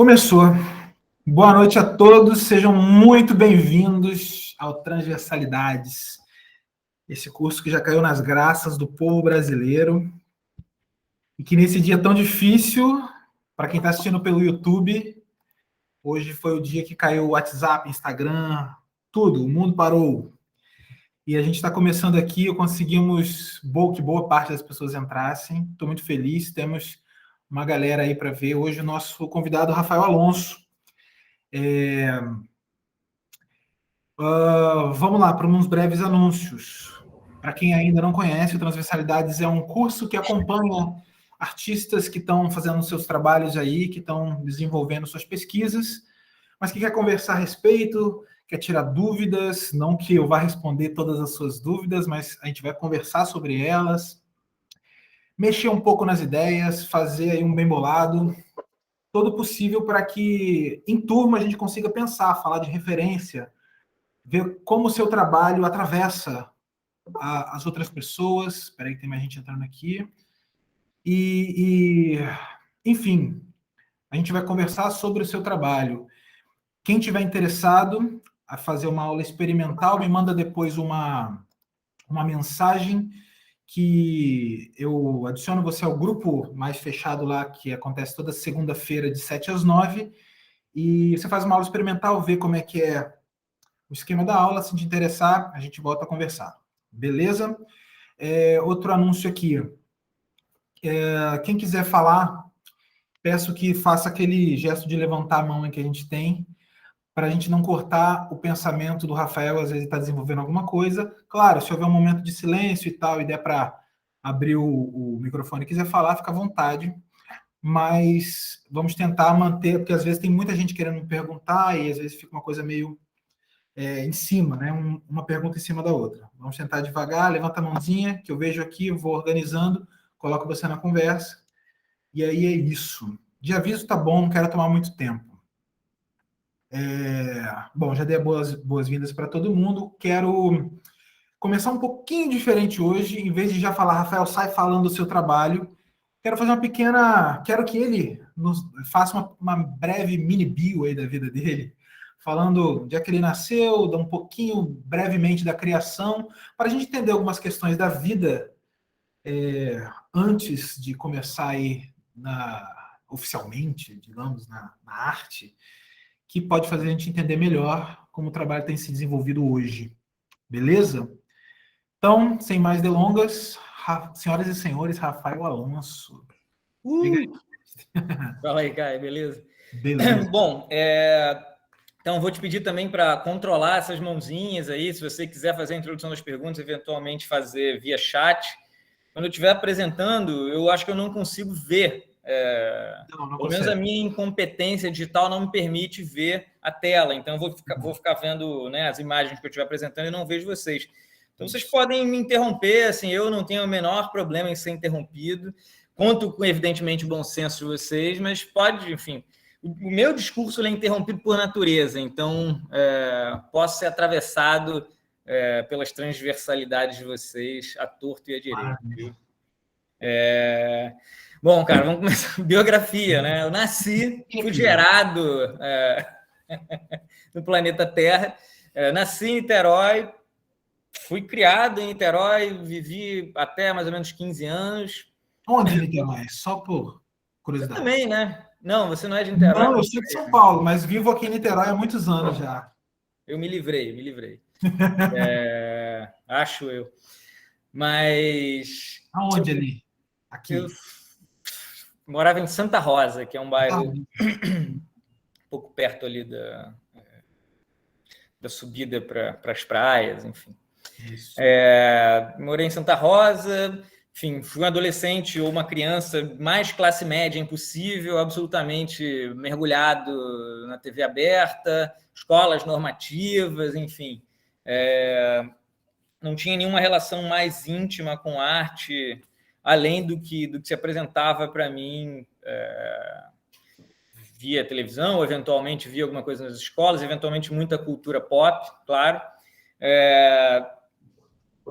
Começou. Boa noite a todos, sejam muito bem-vindos ao Transversalidades, esse curso que já caiu nas graças do povo brasileiro e que nesse dia tão difícil, para quem está assistindo pelo YouTube, hoje foi o dia que caiu o WhatsApp, Instagram, tudo, o mundo parou. E a gente está começando aqui, conseguimos que boa parte das pessoas entrassem, estou muito feliz, temos uma galera aí para ver. Hoje o nosso convidado, Rafael Alonso. Vamos lá para uns breves anúncios. Para quem ainda não conhece, o Transversalidades é um curso que acompanha artistas que estão fazendo seus trabalhos aí, que estão desenvolvendo suas pesquisas, mas que quer conversar a respeito, quer tirar dúvidas, não que eu vá responder todas as suas dúvidas, mas a gente vai conversar sobre elas, mexer um pouco nas ideias, fazer aí um bem bolado, todo possível para que em turma a gente consiga pensar, falar de referência, ver como o seu trabalho atravessa as outras pessoas. Espera aí que tem mais gente entrando aqui. Enfim, a gente vai conversar sobre o seu trabalho. Quem tiver interessado a fazer uma aula experimental, me manda depois uma mensagem que eu adiciono você ao grupo mais fechado lá, que acontece toda segunda-feira de 7 às 9, e você faz uma aula experimental, vê como é que é o esquema da aula. Se te interessar, a gente volta a conversar. Beleza? Outro anúncio aqui. Quem quiser falar, peço que faça aquele gesto de levantar a mão que a gente tem, para a gente não cortar o pensamento do Rafael, às vezes ele está desenvolvendo alguma coisa. Claro, se houver um momento de silêncio e tal, e der para abrir o microfone e quiser falar, fica à vontade. Mas vamos tentar manter, porque às vezes tem muita gente querendo me perguntar e às vezes fica uma coisa meio em cima, né? Uma pergunta em cima da outra. Vamos tentar devagar, levanta a mãozinha, que eu vejo aqui, vou organizando, coloco você na conversa, e aí é isso. De aviso tá bom, não quero tomar muito tempo. Bom, já dei boas-vindas para todo mundo. Quero começar um pouquinho diferente hoje, em vez de já falar, Rafael, sai falando do seu trabalho, quero fazer uma pequena... Quero que ele faça uma breve mini bio aí da vida dele, falando de onde é que ele nasceu, um pouquinho, brevemente, da criação, para a gente entender algumas questões da vida antes de começar aí oficialmente, digamos, na arte, que pode fazer a gente entender melhor como o trabalho tem se desenvolvido hoje. Beleza? Então, sem mais delongas, senhoras e senhores, Rafael Alonso. Fala aí, Caio, beleza? Beleza. Bom, então vou te pedir também para controlar essas mãozinhas aí, se você quiser fazer a introdução das perguntas, eventualmente fazer via chat. Quando eu estiver apresentando, eu acho que eu não consigo ver. Não pelo menos a minha incompetência digital não me permite ver a tela, então eu vou ficar vendo, né, as imagens que eu estiver apresentando e não vejo vocês. Então vocês podem me interromper, assim, eu não tenho o menor problema em ser interrompido. Conto com, evidentemente, o bom senso de vocês, mas pode, enfim... O meu discurso é interrompido por natureza, então posso ser atravessado pelas transversalidades de vocês, à torto e à direita. Bom, cara, vamos começar. Biografia, né? Eu nasci, fui gerado no planeta Terra, nasci em Niterói, fui criado em Niterói, vivi até mais ou menos 15 anos. Onde em Niterói? Só por curiosidade. Você também, né? Não, você não é de Niterói. Não, eu sou de São Paulo, mas vivo aqui em Niterói há muitos anos já. Eu me livrei. Acho eu. Mas... Aonde ali? Aqui. Eu morava em Santa Rosa, que é um bairro um pouco perto ali da subida para as praias, enfim. Morei em Santa Rosa, enfim, fui um adolescente ou uma criança mais classe média impossível, absolutamente mergulhado na TV aberta, escolas normativas, enfim. Não tinha nenhuma relação mais íntima com arte, além do que se apresentava para mim via televisão, ou eventualmente via alguma coisa nas escolas, eventualmente muita cultura pop, claro.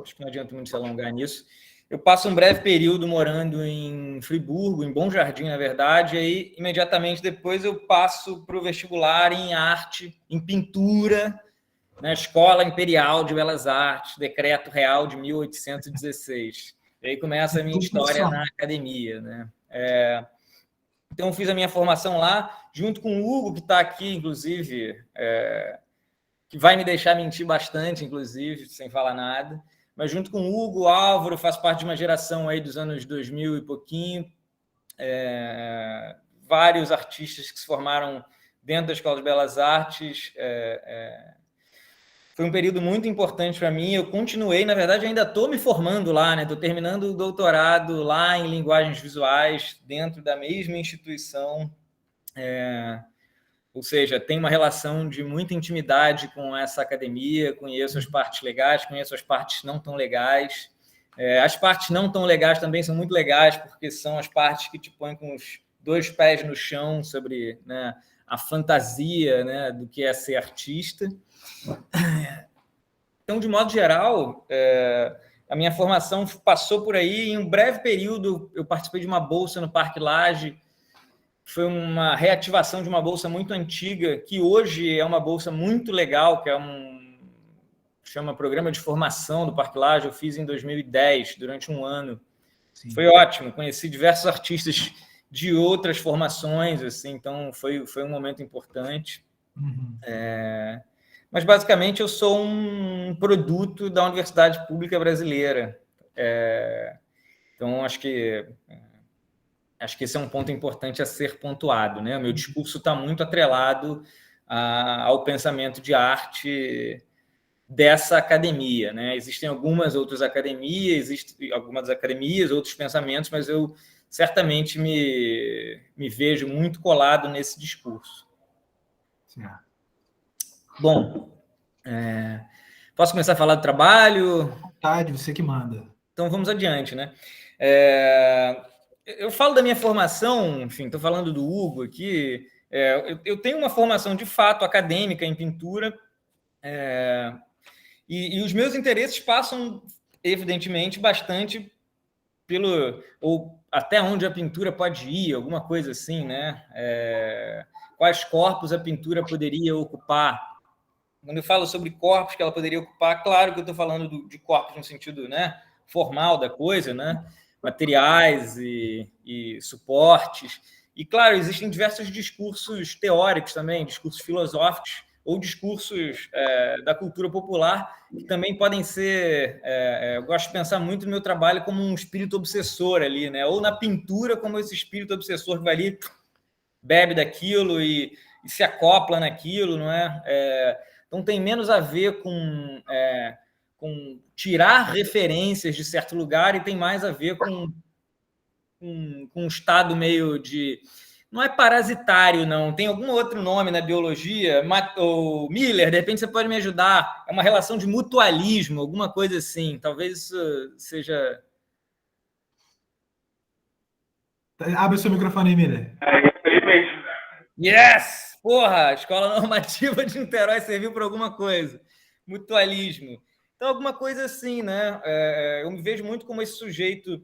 Acho que não adianta muito se alongar nisso. eu passo um breve período morando em Friburgo, em Bom Jardim, na verdade, e aí imediatamente depois eu passo para o vestibular em arte, em pintura, na Escola Imperial de Belas Artes, Decreto Real de 1816. E aí começa a minha história na academia, né? Então, fiz a minha formação lá, junto com o Hugo, que está aqui, inclusive, que vai me deixar mentir bastante, inclusive, sem falar nada. Mas junto com o Hugo, o Álvaro, faço parte de uma geração aí dos anos 2000 e pouquinho. Vários artistas que se formaram dentro da Escola de Belas Artes. Foi um período muito importante para mim. Eu continuei, na verdade, ainda estou me formando lá, né? Estou terminando o doutorado lá em linguagens visuais, dentro da mesma instituição. Ou seja, tem uma relação de muita intimidade com essa academia, conheço as partes legais, conheço as partes não tão legais. As partes não tão legais também são muito legais, porque são as partes que te põem com os 2 pés no chão sobre, né, a fantasia, né, do que é ser artista. Então, de modo geral, a minha formação passou por aí. Em um breve período, eu participei de uma bolsa no Parque Lage. Foi uma reativação de uma bolsa muito antiga, que hoje é uma bolsa muito legal, que é chama Programa de Formação do Parque Lage. Eu fiz em 2010, durante um ano. Sim. Foi ótimo, conheci diversos artistas de outras formações, assim, então foi um momento importante. Uhum. Mas, basicamente, eu sou um produto da Universidade Pública Brasileira. Então, acho que esse é um ponto importante a ser pontuado, né? O meu discurso está muito atrelado ao pensamento de arte dessa academia, né? Existem algumas outras academias, outros pensamentos, mas eu certamente me vejo muito colado nesse discurso. Sim. Bom, posso começar a falar do trabalho? Vontade, você que manda. Então, vamos adiante, né? Eu falo da minha formação, enfim, estou falando do Hugo aqui. Eu tenho uma formação, de fato, acadêmica em pintura, e os meus interesses passam, evidentemente, bastante ou até onde a pintura pode ir, alguma coisa assim, né? Quais corpos a pintura poderia ocupar. Quando eu falo sobre corpos que ela poderia ocupar, claro que eu estou falando de corpos no sentido, né, formal da coisa, né? Materiais e suportes. E, claro, existem diversos discursos teóricos também, discursos filosóficos ou discursos da cultura popular que também podem ser... eu gosto de pensar muito no meu trabalho como um espírito obsessor ali, né? Ou na pintura como esse espírito obsessor que vai ali, bebe daquilo e se acopla naquilo, não é? Então, tem menos a ver com tirar referências de certo lugar e tem mais a ver com um estado meio de... Não é parasitário, não. Tem algum outro nome na biologia? O Miller, de repente, você pode me ajudar. É uma relação de mutualismo, alguma coisa assim. Talvez isso seja... Abre o seu microfone aí, Miller. Infelizmente. Yes! Porra, a Escola Normativa de Niterói serviu para alguma coisa. Mutualismo. Então, alguma coisa assim, né? Eu me vejo muito como esse sujeito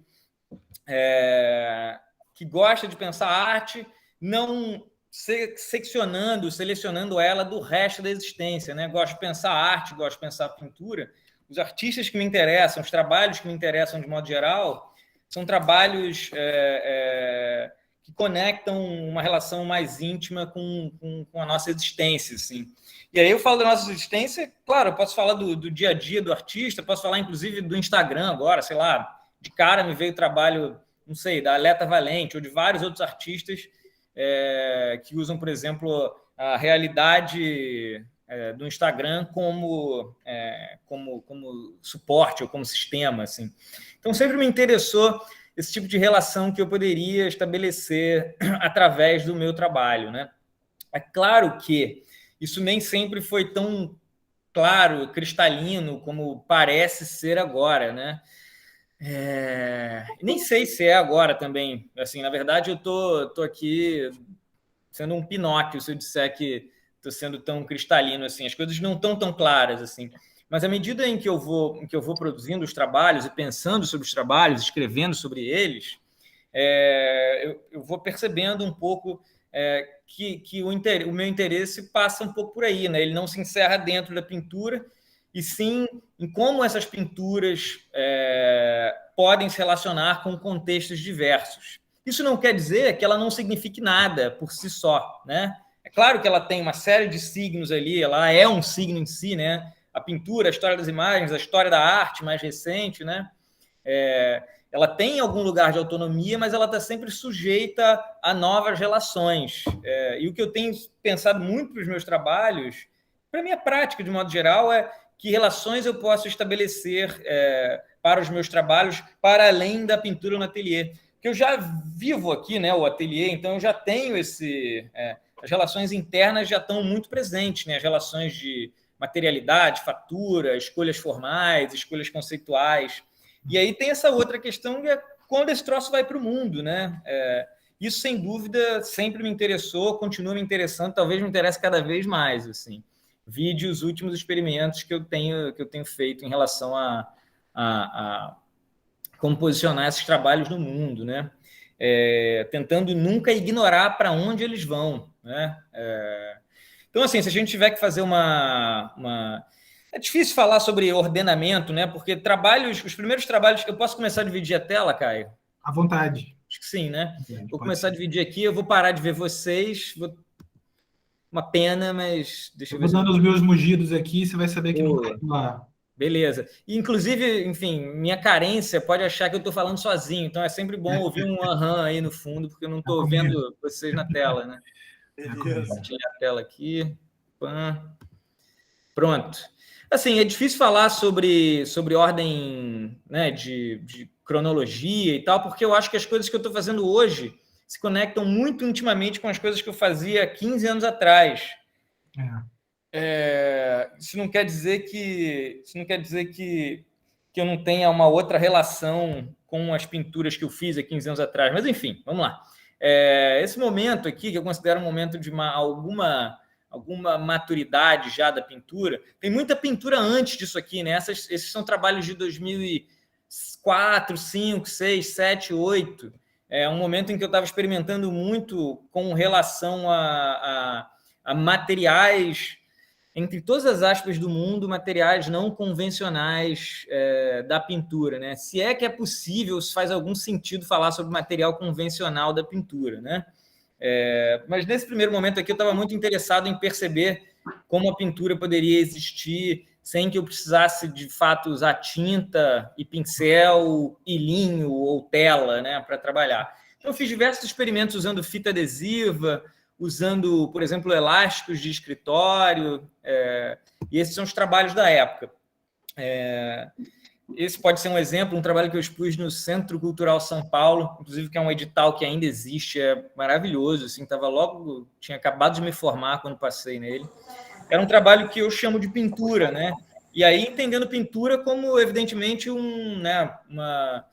que gosta de pensar arte, não selecionando ela do resto da existência, né? Gosto de pensar arte, gosto de pensar pintura. Os artistas que me interessam, os trabalhos que me interessam de modo geral, são trabalhos que conectam uma relação mais íntima com a nossa existência, assim. E aí eu falo da nossa existência, claro, eu posso falar do dia a dia do artista, posso falar, inclusive, do Instagram agora, sei lá, de cara me veio o trabalho, não sei, da Aleta Valente ou de vários outros artistas que usam, por exemplo, a realidade do Instagram como suporte ou como sistema, assim. Então, sempre me interessou esse tipo de relação que eu poderia estabelecer através do meu trabalho, né? É claro que isso nem sempre foi tão claro, cristalino, como parece ser agora, né? Nem sei se é agora também. Assim, na verdade, eu tô aqui sendo um Pinóquio se eu disser que estou sendo tão cristalino assim. As coisas não estão tão claras assim. Mas à medida em que eu vou produzindo os trabalhos e pensando sobre os trabalhos, escrevendo sobre eles, eu vou percebendo um pouco que o meu interesse passa um pouco por aí, né? Ele não se encerra dentro da pintura, e sim em como essas pinturas podem se relacionar com contextos diversos. Isso não quer dizer que ela não signifique nada por si só, né? É claro que ela tem uma série de signos ali, ela é um signo em si, né? A pintura, a história das imagens, a história da arte mais recente, né? Ela tem algum lugar de autonomia, mas ela está sempre sujeita a novas relações. E o que eu tenho pensado muito para os meus trabalhos, para a minha prática, de modo geral, é que relações eu posso estabelecer para os meus trabalhos, para além da pintura no ateliê. Porque eu já vivo aqui, né, o ateliê, então eu já tenho as relações internas já estão muito presentes, né, as relações de materialidade, fatura, escolhas formais, escolhas conceituais. E aí tem essa outra questão que é quando esse troço vai para o mundo, né? Isso, sem dúvida, sempre me interessou, continua me interessando, talvez me interesse cada vez mais, assim. Vide os últimos experimentos que eu tenho feito em relação a como posicionar esses trabalhos no mundo, né? Tentando nunca ignorar para onde eles vão, né? Então, assim, se a gente tiver que fazer É difícil falar sobre ordenamento, né? Porque os primeiros trabalhos... Eu posso começar a dividir a tela, Caio? À vontade. Acho que sim, né? Vou Pode começar a dividir aqui, eu vou parar de ver vocês. Uma pena, mas deixa eu ver vou se eu... dando os meus mugidos aqui, você vai saber que não está lá. Beleza. E, inclusive, enfim, minha carência pode achar que eu estou falando sozinho, então é sempre bom ouvir um aham aí no fundo, porque eu não estou vendo vocês na tela, né? Beleza. Compartilhar a tela aqui. Pronto. Assim, é difícil falar sobre ordem, né, de cronologia e tal, porque eu acho que as coisas que eu estou fazendo hoje se conectam muito intimamente com as coisas que eu fazia 15 anos atrás. Isso não quer dizer que eu não tenha uma outra relação com as pinturas que eu fiz há 15 anos atrás. Mas, enfim, vamos lá. Esse momento aqui, que eu considero um momento de alguma maturidade já da pintura, tem muita pintura antes disso aqui, né? Esses são trabalhos de 2004, 5, 6, 7, 8. É um momento em que eu estava experimentando muito com relação a materiais, entre todas as aspas do mundo, materiais não convencionais da pintura, né? Se é que é possível, se faz algum sentido falar sobre material convencional da pintura, né? Mas nesse primeiro momento aqui eu estava muito interessado em perceber como a pintura poderia existir sem que eu precisasse, de fato, usar tinta e pincel e linho ou tela, né, para trabalhar. Então, eu fiz diversos experimentos usando fita adesiva, usando, por exemplo, elásticos de escritório, e esses são os trabalhos da época. Esse pode ser um exemplo, um trabalho que eu expus no Centro Cultural São Paulo, inclusive, que é um edital que ainda existe, é maravilhoso, assim, tinha acabado de me formar quando passei nele. Era um trabalho que eu chamo de pintura, né? E aí entendendo pintura como, evidentemente, uma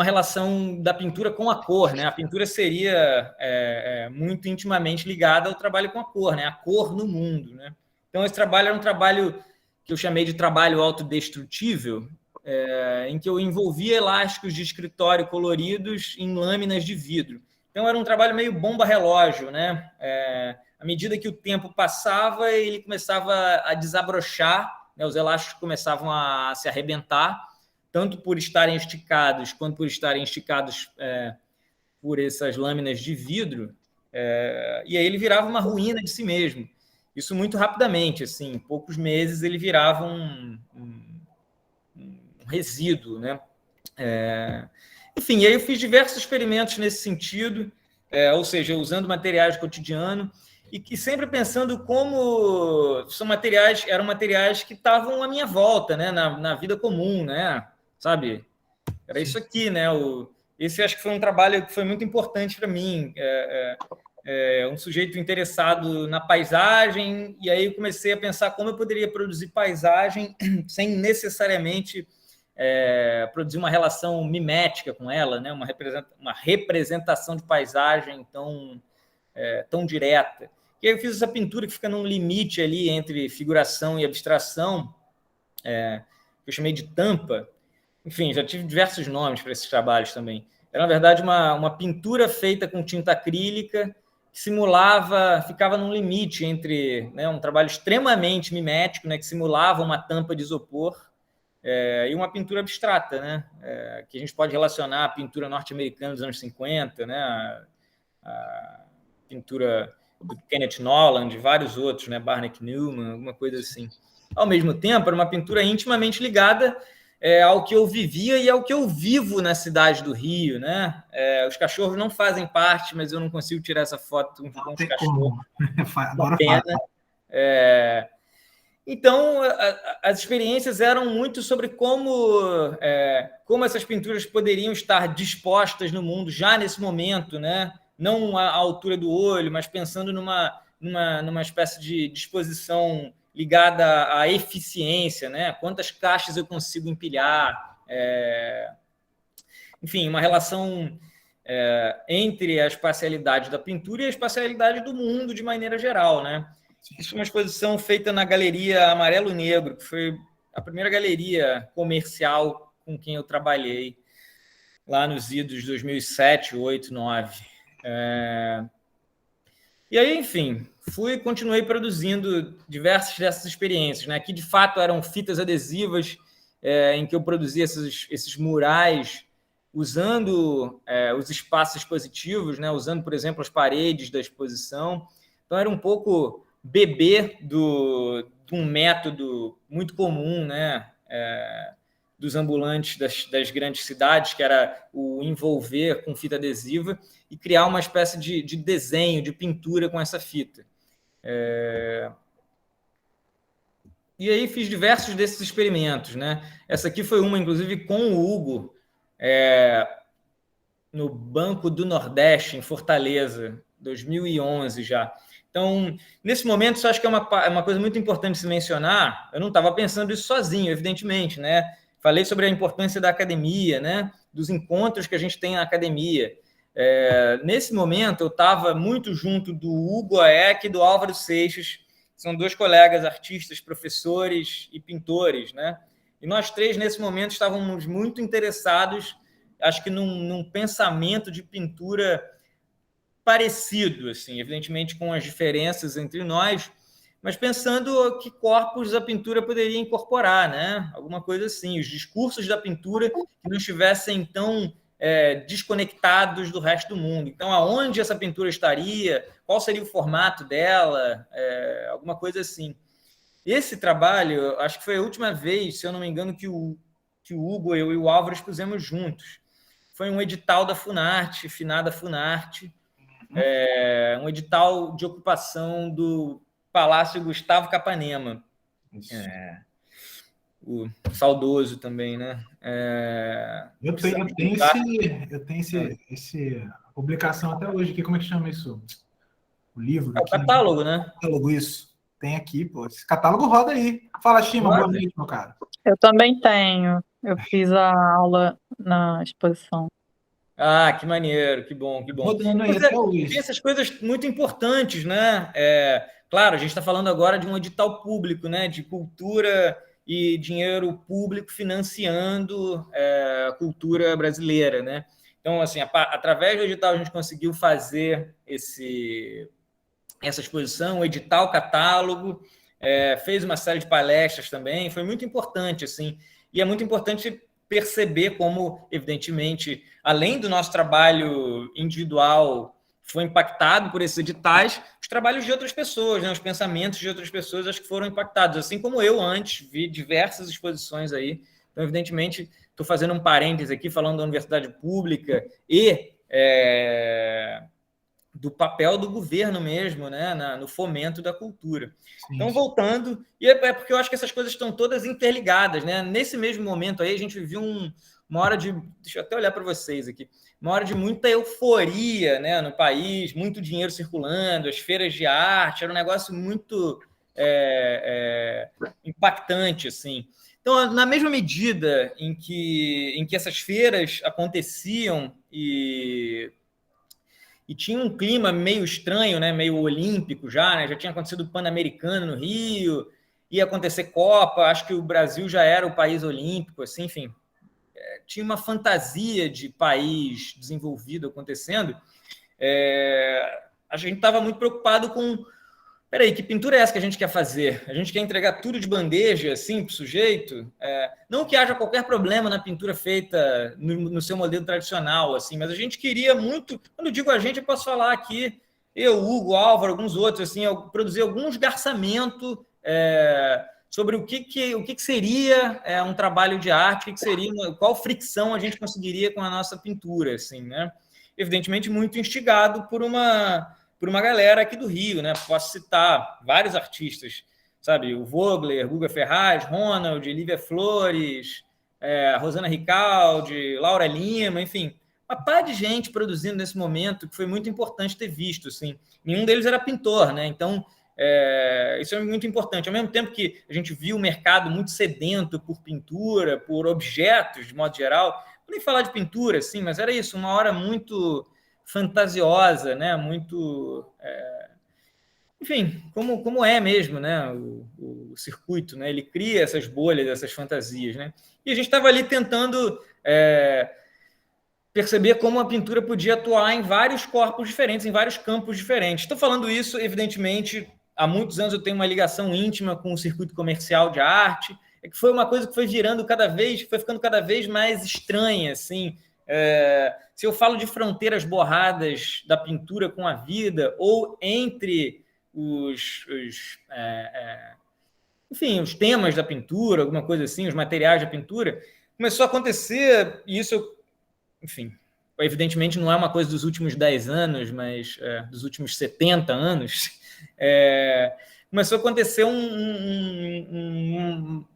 relação da pintura com a cor, né? A pintura seria muito intimamente ligada ao trabalho com a cor, né? A cor no mundo, né? Então, esse trabalho era um trabalho que eu chamei de trabalho autodestrutível, em que eu envolvia elásticos de escritório coloridos em lâminas de vidro. Então, era um trabalho meio bomba-relógio, né? À medida que o tempo passava, ele começava a desabrochar, né? Os elásticos começavam a se arrebentar, tanto por estarem esticados, quanto por estarem esticados por essas lâminas de vidro, e aí ele virava uma ruína de si mesmo. Isso muito rapidamente, assim, em poucos meses ele virava um resíduo, né? Enfim, aí eu fiz diversos experimentos nesse sentido, ou seja, usando materiais do cotidiano, e sempre pensando como eram materiais que estavam à minha volta, né? Na vida comum, né? Sabe? Era Sim. Isso aqui, né? Esse acho que foi um trabalho que foi muito importante para mim. Um sujeito interessado na paisagem, e aí eu comecei a pensar como eu poderia produzir paisagem sem necessariamente produzir uma relação mimética com ela, né? Uma representação de paisagem tão direta. E aí eu fiz essa pintura que fica num limite ali entre figuração e abstração, que eu chamei de tampa. Enfim, já tive diversos nomes para esses trabalhos também. Era, na verdade, uma pintura feita com tinta acrílica que simulava, ficava num limite entre, né, um trabalho extremamente mimético, né, que simulava uma tampa de isopor, e uma pintura abstrata, né, que a gente pode relacionar à pintura norte-americana dos anos 50, né, a pintura do Kenneth Nolan, de vários outros, né, Barney Newman, alguma coisa assim. Ao mesmo tempo, era uma pintura intimamente ligada ao que eu vivia e ao que eu vivo na cidade do Rio, né? Os cachorros não fazem parte, mas eu não consigo tirar essa foto com os cachorros. Agora fala. Então, as experiências eram muito sobre como essas pinturas poderiam estar dispostas no mundo já nesse momento, né? Não à altura do olho, mas pensando numa espécie de disposição ligada à eficiência, né? Quantas caixas eu consigo empilhar, enfim, uma relação entre a espacialidade da pintura e a espacialidade do mundo de maneira geral, né? Isso é uma exposição feita na Galeria Amarelo Negro, que foi a primeira galeria comercial com quem eu trabalhei lá nos idos de 2007, 2008, 2009. E aí, enfim, continuei produzindo diversas dessas experiências, né? Que de fato eram fitas adesivas em que eu produzia esses murais usando os espaços expositivos, né? Usando, por exemplo, as paredes da exposição. Então, era um pouco bebê de um método muito comum, né? Dos ambulantes das grandes cidades, que era o envolver com fita adesiva e criar uma espécie de desenho, de pintura com essa fita. E aí fiz diversos desses experimentos, né? Essa aqui foi uma, inclusive, com o Hugo, no Banco do Nordeste, em Fortaleza, 2011 já. Então, nesse momento, isso acho que é uma coisa muito importante se mencionar. Eu não estava pensando isso sozinho, evidentemente, né? Falei sobre a importância da academia, né? Dos encontros que a gente tem na academia. Nesse momento, eu estava muito junto do Hugo Aek e do Álvaro Seixas, que são dois colegas artistas, professores e pintores, né? E nós três, nesse momento, estávamos muito interessados, acho que num pensamento de pintura parecido, assim, evidentemente com as diferenças entre nós, mas pensando que corpos a pintura poderia incorporar, né? Alguma coisa assim, os discursos da pintura que não estivessem tão desconectados do resto do mundo. Então, aonde essa pintura estaria? Qual seria o formato dela? Alguma coisa assim. Esse trabalho, acho que foi a última vez, se eu não me engano, que o Hugo, eu e o Álvaro expusemos juntos. Foi um edital da Funarte, finada Funarte, um edital de ocupação do Palácio Gustavo Capanema. O saudoso também, né? Eu tenho essa publicação até hoje aqui. Como é que chama isso? O livro? O catálogo, né? Catálogo, isso. Tem aqui, pô. Esse catálogo roda aí. Fala, Shima, boa noite, meu cara. Eu também tenho. Eu fiz a aula na exposição. Ah, que maneiro, que bom, que bom. Rodando aí até hoje. Tem essas coisas muito importantes, né? Claro, a gente está falando agora de um edital público, né? De cultura e dinheiro público financiando a cultura brasileira, né? Então, assim, através do edital a gente conseguiu fazer essa exposição, o edital catálogo, fez uma série de palestras também, foi muito importante, assim, e é muito importante perceber como, evidentemente, além do nosso trabalho individual foi impactado por esses editais, os trabalhos de outras pessoas, né? Os pensamentos de outras pessoas, acho que foram impactados, assim como eu antes vi diversas exposições aí. Então, evidentemente, estou fazendo um parêntese aqui, falando da universidade pública e do papel do governo mesmo, né, no fomento da cultura. Sim. Então, voltando, e é porque eu acho que essas coisas estão todas interligadas, né? Nesse mesmo momento aí, a gente viu uma hora de... Deixa eu até olhar para vocês aqui. Uma hora de muita euforia, né, no país, muito dinheiro circulando, as feiras de arte, era um negócio muito impactante, assim. Então, na mesma medida em que essas feiras aconteciam e tinha um clima meio estranho, né, meio olímpico já, né, já tinha acontecido o Pan-Americano no Rio, ia acontecer Copa, acho que o Brasil já era o país olímpico, assim, enfim, tinha uma fantasia de país desenvolvido acontecendo. A gente estava muito preocupado com, peraí, que pintura é essa que a gente quer fazer? A gente quer entregar tudo de bandeja, assim, para o sujeito? Não que haja qualquer problema na pintura feita no seu modelo tradicional, assim, mas a gente queria muito, quando eu digo a gente, eu posso falar aqui, eu, Hugo, Álvaro, alguns outros, assim, eu produzir algum esgarçamento sobre o que seria um trabalho de arte, o que seria, qual fricção a gente conseguiria com a nossa pintura, assim, né? Evidentemente, muito instigado por uma galera aqui do Rio, né? Posso citar vários artistas, sabe? O Vogler, Guga Ferraz, Ronald, Lívia Flores, Rosana Ricaldi, Laura Lima, enfim, uma par de gente produzindo nesse momento que foi muito importante ter visto, assim. Nenhum deles era pintor, né? Então, isso é muito importante. Ao mesmo tempo que a gente viu o mercado muito sedento por pintura, por objetos, de modo geral, não nem falar de pintura, assim, mas era isso, uma hora muito fantasiosa, né? Muito, enfim, como é mesmo, né? O circuito, né? Ele cria essas bolhas, essas fantasias, né? E a gente estava ali tentando perceber como a pintura podia atuar em vários corpos diferentes, em vários campos diferentes. Estou falando isso, evidentemente, há muitos anos eu tenho uma ligação íntima com o circuito comercial de arte, que foi uma coisa que foi foi ficando cada vez mais estranha, assim. Se eu falo de fronteiras borradas da pintura com a vida, ou entre enfim, os temas da pintura, alguma coisa assim, os materiais da pintura, começou a acontecer, e isso, enfim, evidentemente não é uma coisa dos últimos 10 anos, mas dos últimos 70 anos, começou a acontecer um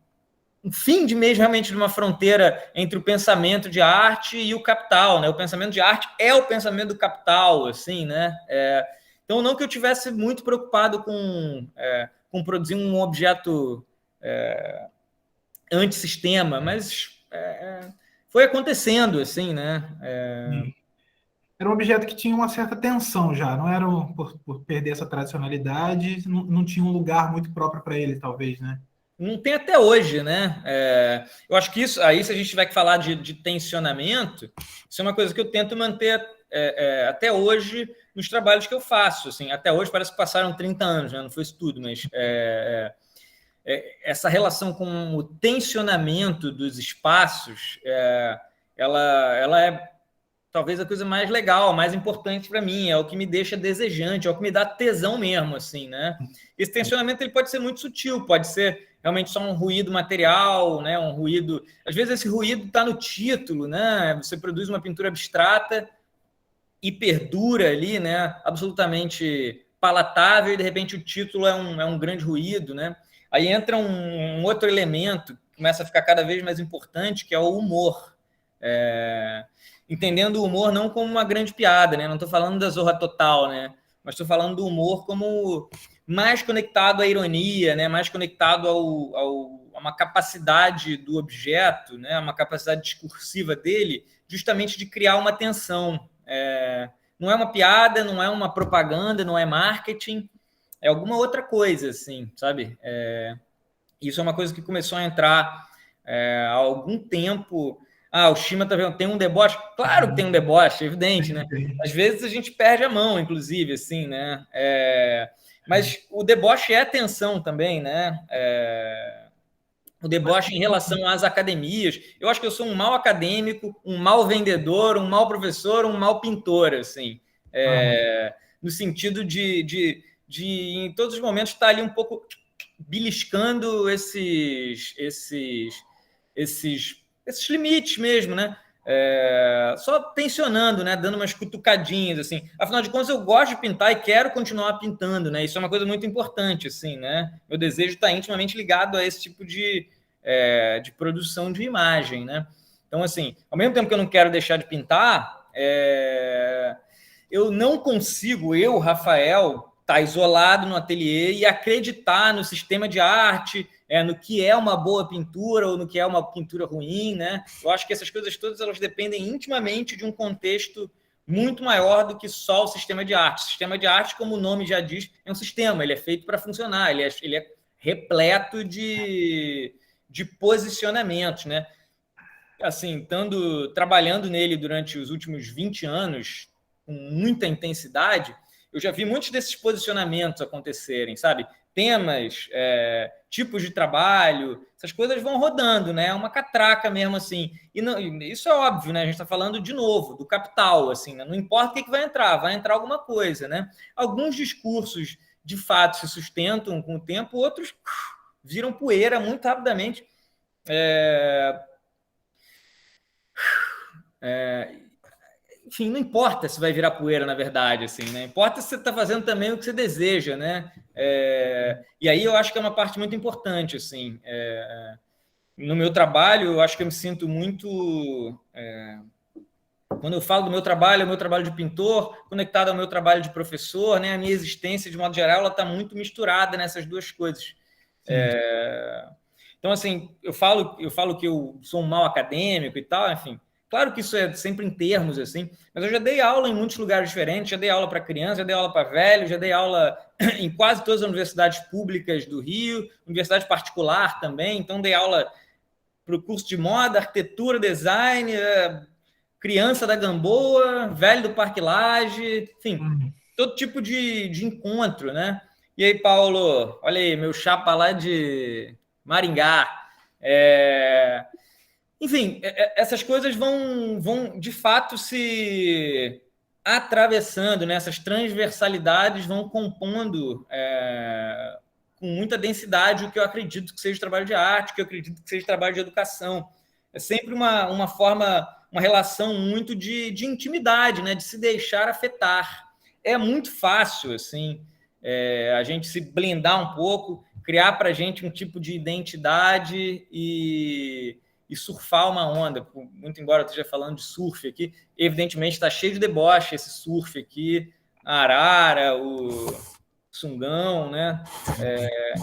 fim de mês realmente de uma fronteira entre o pensamento de arte e o capital, né? O pensamento de arte é o pensamento do capital, assim, né? Então, não que eu tivesse muito preocupado com produzir um objeto antissistema, mas foi acontecendo, assim, né? Era um objeto que tinha uma certa tensão já, não era por perder essa tradicionalidade, não tinha um lugar muito próprio para ele, talvez, né? Não tem até hoje, né? Eu acho que isso, aí se a gente tiver que falar de tensionamento, isso é uma coisa que eu tento manter até hoje nos trabalhos que eu faço. Assim, até hoje parece que passaram 30 anos, né? Não foi isso tudo, mas essa relação com o tensionamento dos espaços, ela é talvez a coisa mais legal, mais importante para mim, é o que me deixa desejante, é o que me dá tesão mesmo, assim, né? Esse tensionamento ele pode ser muito sutil, pode ser realmente só um ruído material, né? Um ruído. Às vezes esse ruído está no título, né? Você produz uma pintura abstrata e perdura ali, né? Absolutamente palatável, e de repente o título é um grande ruído, né? Aí entra um outro elemento que começa a ficar cada vez mais importante, que é o humor. Entendendo o humor não como uma grande piada, né? Não estou falando da Zorra Total, né? Mas estou falando do humor como mais conectado à ironia, né? Mais conectado a uma capacidade do objeto, né? Uma capacidade discursiva dele, justamente de criar uma tensão. Não é uma piada, não é uma propaganda, não é marketing, é alguma outra coisa, assim, sabe? Isso é uma coisa que começou a entrar há algum tempo. O Shima tem um deboche? Claro que tem um deboche, evidente, né? Às vezes a gente perde a mão, inclusive, assim, né? Mas o deboche é tensão também, né? O deboche em relação às academias. Eu acho que eu sou um mau acadêmico, um mau vendedor, um mau professor, um mau pintor, assim. No sentido de em todos os momentos estar ali um pouco beliscando esses limites mesmo, né? Só tensionando, né? Dando umas cutucadinhas, assim. Afinal de contas, eu gosto de pintar e quero continuar pintando, né? Isso é uma coisa muito importante, assim, né? Meu desejo está intimamente ligado a esse tipo de produção de imagem, né? Então, assim, ao mesmo tempo que eu não quero deixar de pintar, eu não consigo, Rafael, estar isolado no ateliê e acreditar no sistema de arte, no que é uma boa pintura ou no que é uma pintura ruim, né? Eu acho que essas coisas todas elas dependem intimamente de um contexto muito maior do que só o sistema de arte. O sistema de arte, como o nome já diz, é um sistema, ele é feito para funcionar, ele é repleto de posicionamentos, né? Assim, trabalhando nele durante os últimos 20 anos, com muita intensidade, eu já vi muitos desses posicionamentos acontecerem, sabe? Temas, tipos de trabalho, essas coisas vão rodando, né? É uma catraca mesmo, assim. E não, isso é óbvio, né? A gente está falando, de novo, do capital, assim, né? Não importa o que vai entrar alguma coisa, né? Alguns discursos, de fato, se sustentam com o tempo, outros viram poeira muito rapidamente. Enfim, não importa se vai virar poeira, na verdade, assim, né? Importa se você está fazendo também o que você deseja, né? E aí eu acho que é uma parte muito importante, assim. No meu trabalho, eu acho que eu me sinto muito... Quando eu falo do meu trabalho, é o meu trabalho de pintor, conectado ao meu trabalho de professor, né? A minha existência, de modo geral, ela está muito misturada nessas duas coisas. Então, assim, eu falo que eu sou um mau acadêmico e tal, enfim. Claro que isso é sempre em termos, assim, mas eu já dei aula em muitos lugares diferentes, já dei aula para criança, já dei aula para velho, já dei aula em quase todas as universidades públicas do Rio, universidade particular também, então dei aula para o curso de moda, arquitetura, design, criança da Gamboa, velho do Parque Lage, enfim, todo tipo de encontro, né? E aí, Paulo, olha aí, meu chapa lá de Maringá. Enfim, essas coisas vão de fato se atravessando, né? Essas transversalidades vão compondo com muita densidade o que eu acredito que seja trabalho de arte, o que eu acredito que seja trabalho de educação. É sempre uma forma, uma relação muito de intimidade, né? De se deixar afetar. É muito fácil, assim, a gente se blindar um pouco, criar para a gente um tipo de identidade e surfar uma onda. Muito embora eu esteja falando de surf aqui, evidentemente está cheio de deboche esse surf aqui, a arara, o sungão, né?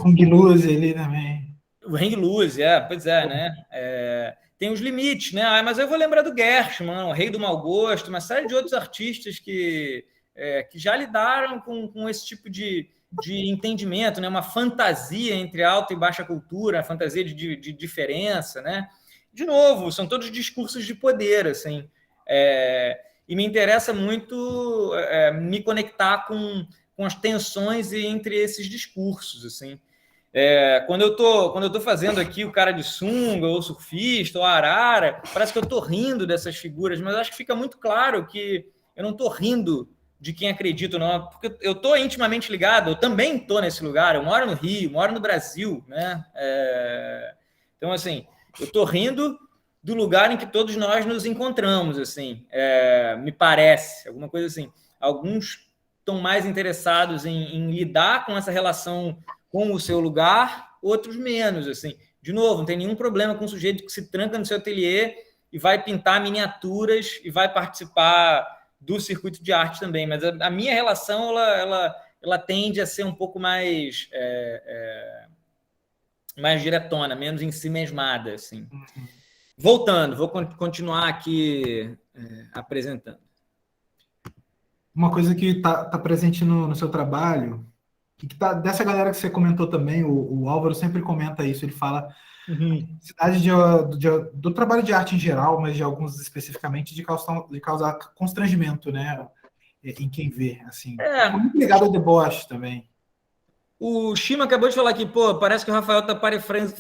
Hang loose ali também. O hang loose, pois é, né? Tem os limites, né? Mas eu vou lembrar do Gershman, o Rei do Mau Gosto, uma série de outros artistas que já lidaram com esse tipo de entendimento, né? Uma fantasia entre alta e baixa cultura, a fantasia de diferença, né? De novo, são todos discursos de poder, assim, e me interessa muito me conectar com as tensões entre esses discursos, assim. Quando eu tô fazendo aqui o cara de sunga, ou surfista, ou arara, parece que eu tô rindo dessas figuras, mas acho que fica muito claro que eu não tô rindo de quem acredita, não, porque eu tô intimamente ligado, eu também tô nesse lugar, eu moro no Rio, moro no Brasil, né? Então, assim, eu estou rindo do lugar em que todos nós nos encontramos, assim, me parece, alguma coisa assim. Alguns estão mais interessados em lidar com essa relação com o seu lugar, outros menos, assim. De novo, não tem nenhum problema com o sujeito que se tranca no seu ateliê e vai pintar miniaturas e vai participar do circuito de arte também, mas a minha relação, ela tende a ser um pouco mais diretona, menos em si mesmada, assim. Voltando, vou continuar aqui apresentando. Uma coisa que está presente no seu trabalho, que dessa galera que você comentou também, o Álvaro sempre comenta isso, ele fala necessidade do trabalho de arte em geral, mas de alguns especificamente, de causar constrangimento, né, em quem vê, assim. Muito ligado ao deboche também. O Shima acabou de falar aqui, parece que o Rafael está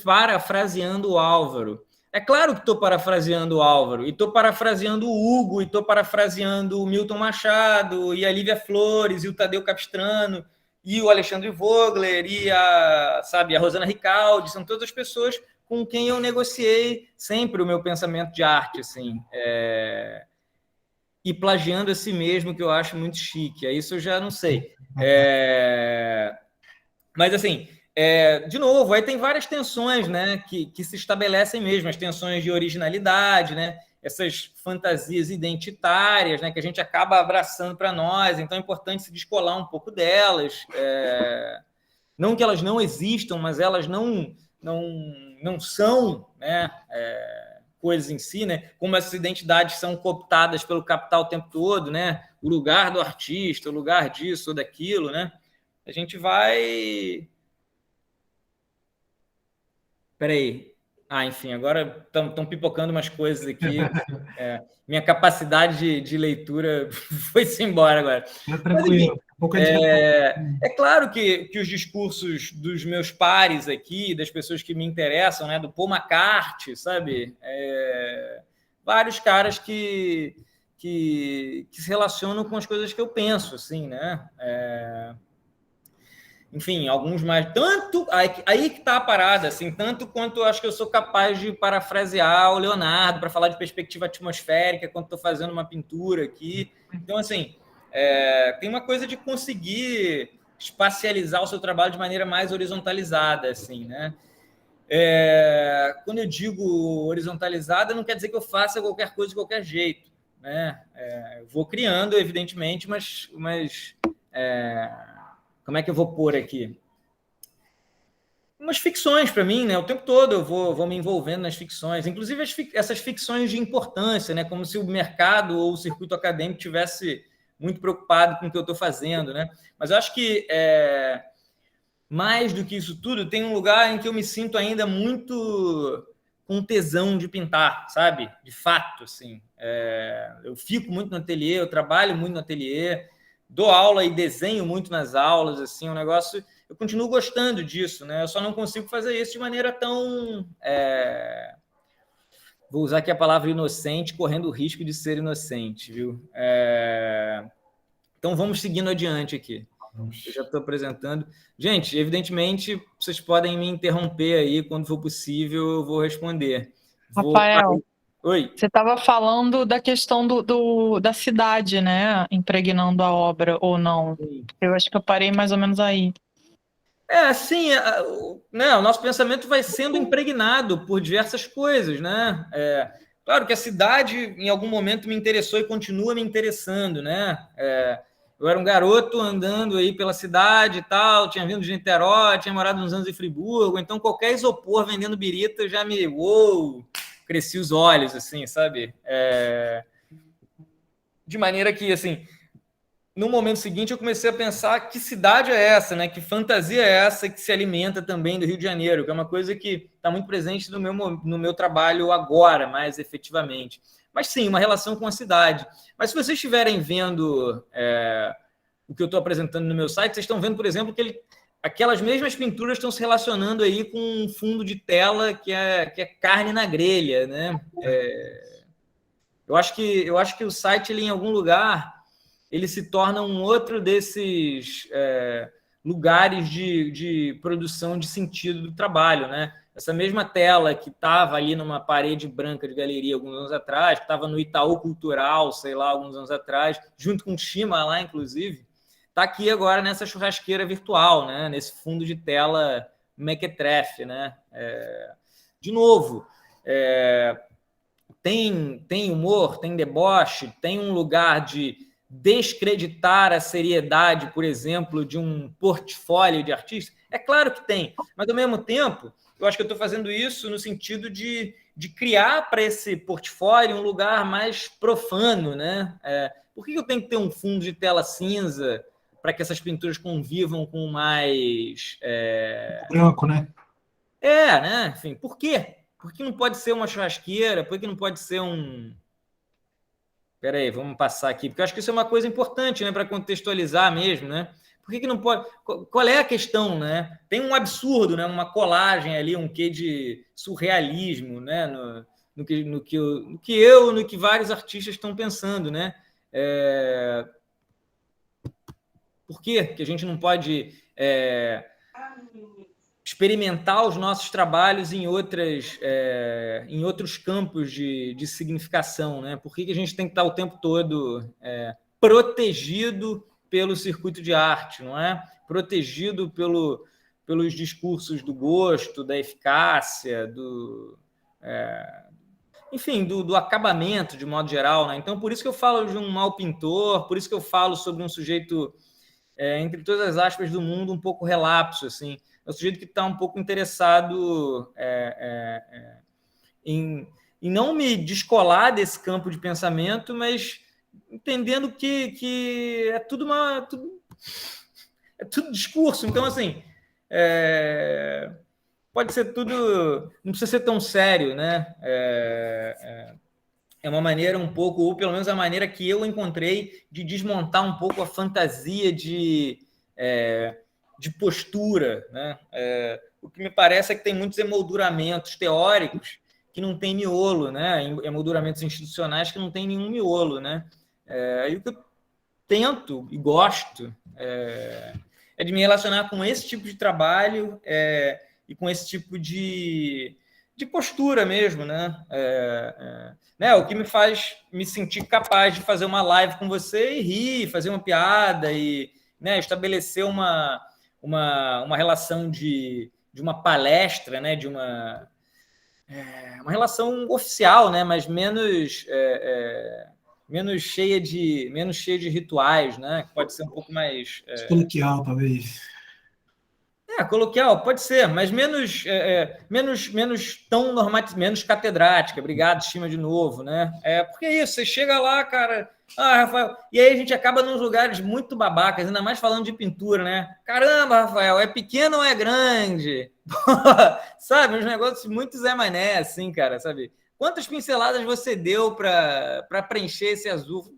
parafraseando o Álvaro. É claro que estou parafraseando o Álvaro, e estou parafraseando o Hugo, e estou parafraseando o Milton Machado, e a Lívia Flores, e o Tadeu Capistrano, e o Alexandre Vogler, e a Rosana Ricaldi, são todas as pessoas com quem eu negociei sempre o meu pensamento de arte, assim, e plagiando a si mesmo, que eu acho muito chique. Isso eu já não sei. Mas, assim, de novo, aí tem várias tensões, né, que se estabelecem mesmo, as tensões de originalidade, né, essas fantasias identitárias, né, que a gente acaba abraçando para nós, então é importante se descolar um pouco delas. Não que elas não existam, mas elas não são, né, coisas em si, né, como essas identidades são cooptadas pelo capital o tempo todo, né, o lugar do artista, o lugar disso ou daquilo, né, a gente vai Peraí. Enfim, agora estão pipocando umas coisas aqui. Minha capacidade de leitura foi-se embora agora. Tranquilo. É claro que os discursos dos meus pares aqui, das pessoas que me interessam, né, do Paul McCartney, sabe? Vários caras que se relacionam com as coisas que eu penso, assim, né? Enfim, alguns mais... Tanto... Aí que tá a parada, assim, tanto quanto eu acho que eu sou capaz de parafrasear o Leonardo para falar de perspectiva atmosférica quando estou fazendo uma pintura aqui. Então, assim, tem uma coisa de conseguir espacializar o seu trabalho de maneira mais horizontalizada, assim, né? Quando eu digo horizontalizada, não quer dizer que eu faça qualquer coisa de qualquer jeito, né? Eu vou criando, evidentemente, mas como é que eu vou pôr aqui? Umas ficções para mim, né? O tempo todo eu vou me envolvendo nas ficções, inclusive essas ficções de importância, né? Como se o mercado ou o circuito acadêmico tivesse muito preocupado com o que eu estou fazendo, né? Mas eu acho que mais do que isso tudo, tem um lugar em que eu me sinto ainda muito com tesão de pintar, sabe? De fato, assim. Eu fico muito no ateliê, eu trabalho muito no ateliê, dou aula e desenho muito nas aulas, assim, um negócio... Eu continuo gostando disso, né? Eu só não consigo fazer isso de maneira tão... Vou usar aqui a palavra inocente, correndo o risco de ser inocente, viu? Então, vamos seguindo adiante aqui. Eu já estou apresentando. Gente, evidentemente, vocês podem me interromper aí, quando for possível, eu vou responder. Rafael, Oi. você estava falando da questão da cidade, né? Impregnando a obra ou não. Sim. Eu acho que eu parei mais ou menos aí. Sim, né, o nosso pensamento vai sendo impregnado por diversas coisas, né? Claro que a cidade, em algum momento, me interessou e continua me interessando, né? Eu era um garoto andando aí pela cidade e tal, tinha vindo de Niterói, tinha morado uns anos em Friburgo, então qualquer isopor vendendo birita já me... cresci os olhos, assim, sabe? De maneira que, assim, no momento seguinte eu comecei a pensar que cidade é essa, né? Que fantasia é essa que se alimenta também do Rio de Janeiro, que é uma coisa que está muito presente no meu trabalho agora, mais efetivamente. Mas sim, uma relação com a cidade. Mas se vocês estiverem vendo o que eu estou apresentando no meu site, vocês estão vendo, por exemplo, que aquelas mesmas pinturas estão se relacionando aí com um fundo de tela que é carne na grelha, né? Eu acho que o site, ele, em algum lugar, ele se torna um outro desses lugares de produção de sentido do trabalho, né? Essa mesma tela que estava ali numa parede branca de galeria alguns anos atrás, que estava no Itaú Cultural, sei lá, alguns anos atrás, junto com o Shima lá, inclusive, está aqui agora nessa churrasqueira virtual, né? Nesse fundo de tela mequetrefe, né? De novo, tem humor, tem deboche, tem um lugar de descreditar a seriedade, por exemplo, de um portfólio de artista? É claro que tem, mas ao mesmo tempo, eu acho que eu estou fazendo isso no sentido de criar para esse portfólio um lugar mais profano, né? Por que eu tenho que ter um fundo de tela cinza para que essas pinturas convivam com mais... branco, né? né? Enfim, por quê? Por que não pode ser uma churrasqueira? Por que não pode ser um... Espera aí, vamos passar aqui, porque eu acho que isso é uma coisa importante, né, para contextualizar mesmo, né? Por que não pode... Qual é a questão, né? Tem um absurdo, né? Uma colagem ali, um quê de surrealismo, né? No que vários artistas estão pensando, né? Por que que a gente não pode experimentar os nossos trabalhos em outros campos de significação, né? Por que que a gente tem que estar o tempo todo protegido pelo circuito de arte, não é? Protegido pelos discursos do gosto, da eficácia, enfim, do acabamento, de modo geral, né? Então, por isso que eu falo de um mau pintor, por isso que eu falo sobre um sujeito, entre todas as aspas do mundo, um pouco relapso, assim. É um sujeito que está um pouco interessado em não me descolar desse campo de pensamento, mas entendendo que é tudo discurso. Então, assim, pode ser tudo, não precisa ser tão sério, né? É uma maneira um pouco, ou pelo menos a maneira que eu encontrei de desmontar um pouco a fantasia de postura, né? O que me parece é que tem muitos emolduramentos teóricos que não tem miolo, né? Emolduramentos institucionais que não tem nenhum miolo, né? E o que eu tento e gosto é de me relacionar com esse tipo de trabalho e com esse tipo de postura mesmo, né? O que me faz me sentir capaz de fazer uma live com você e rir, fazer uma piada e, né, estabelecer uma relação de uma palestra, né? De uma relação oficial, né? Mas menos cheia de rituais, né? Que pode ser um pouco mais Coloquial, talvez. coloquial, pode ser, mas menos tão normatizado, menos catedrática. Obrigado, estima de novo, né? Porque é isso, você chega lá, cara. Rafael, e aí a gente acaba nos lugares muito babacas, ainda mais falando de pintura, né? Caramba, Rafael, é pequeno ou é grande? Sabe, uns negócios muito Zé Mané, assim, cara, sabe? Quantas pinceladas você deu para preencher esse azul?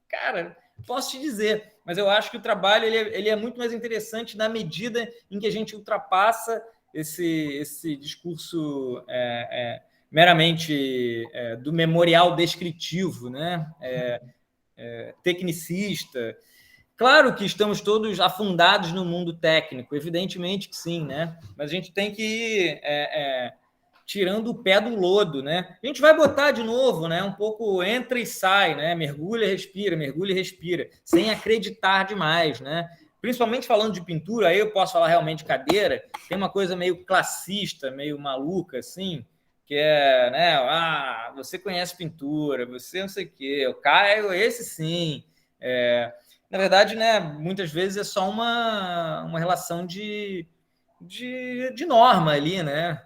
Cara, posso te dizer, mas eu acho que o trabalho ele é muito mais interessante na medida em que a gente ultrapassa esse discurso meramente do memorial descritivo, né? Tecnicista. Claro que estamos todos afundados no mundo técnico, evidentemente que sim, né? Mas a gente tem que ir tirando o pé do lodo, né? A gente vai botar de novo, né? Um pouco entra e sai, né? Mergulha e respira, sem acreditar demais, né? Principalmente falando de pintura, aí eu posso falar realmente de cadeira, tem uma coisa meio classista, meio maluca, assim, que é, né? Você conhece pintura, você não sei o quê, o Caio, esse sim. Na verdade, né? Muitas vezes é só uma relação de norma ali, né?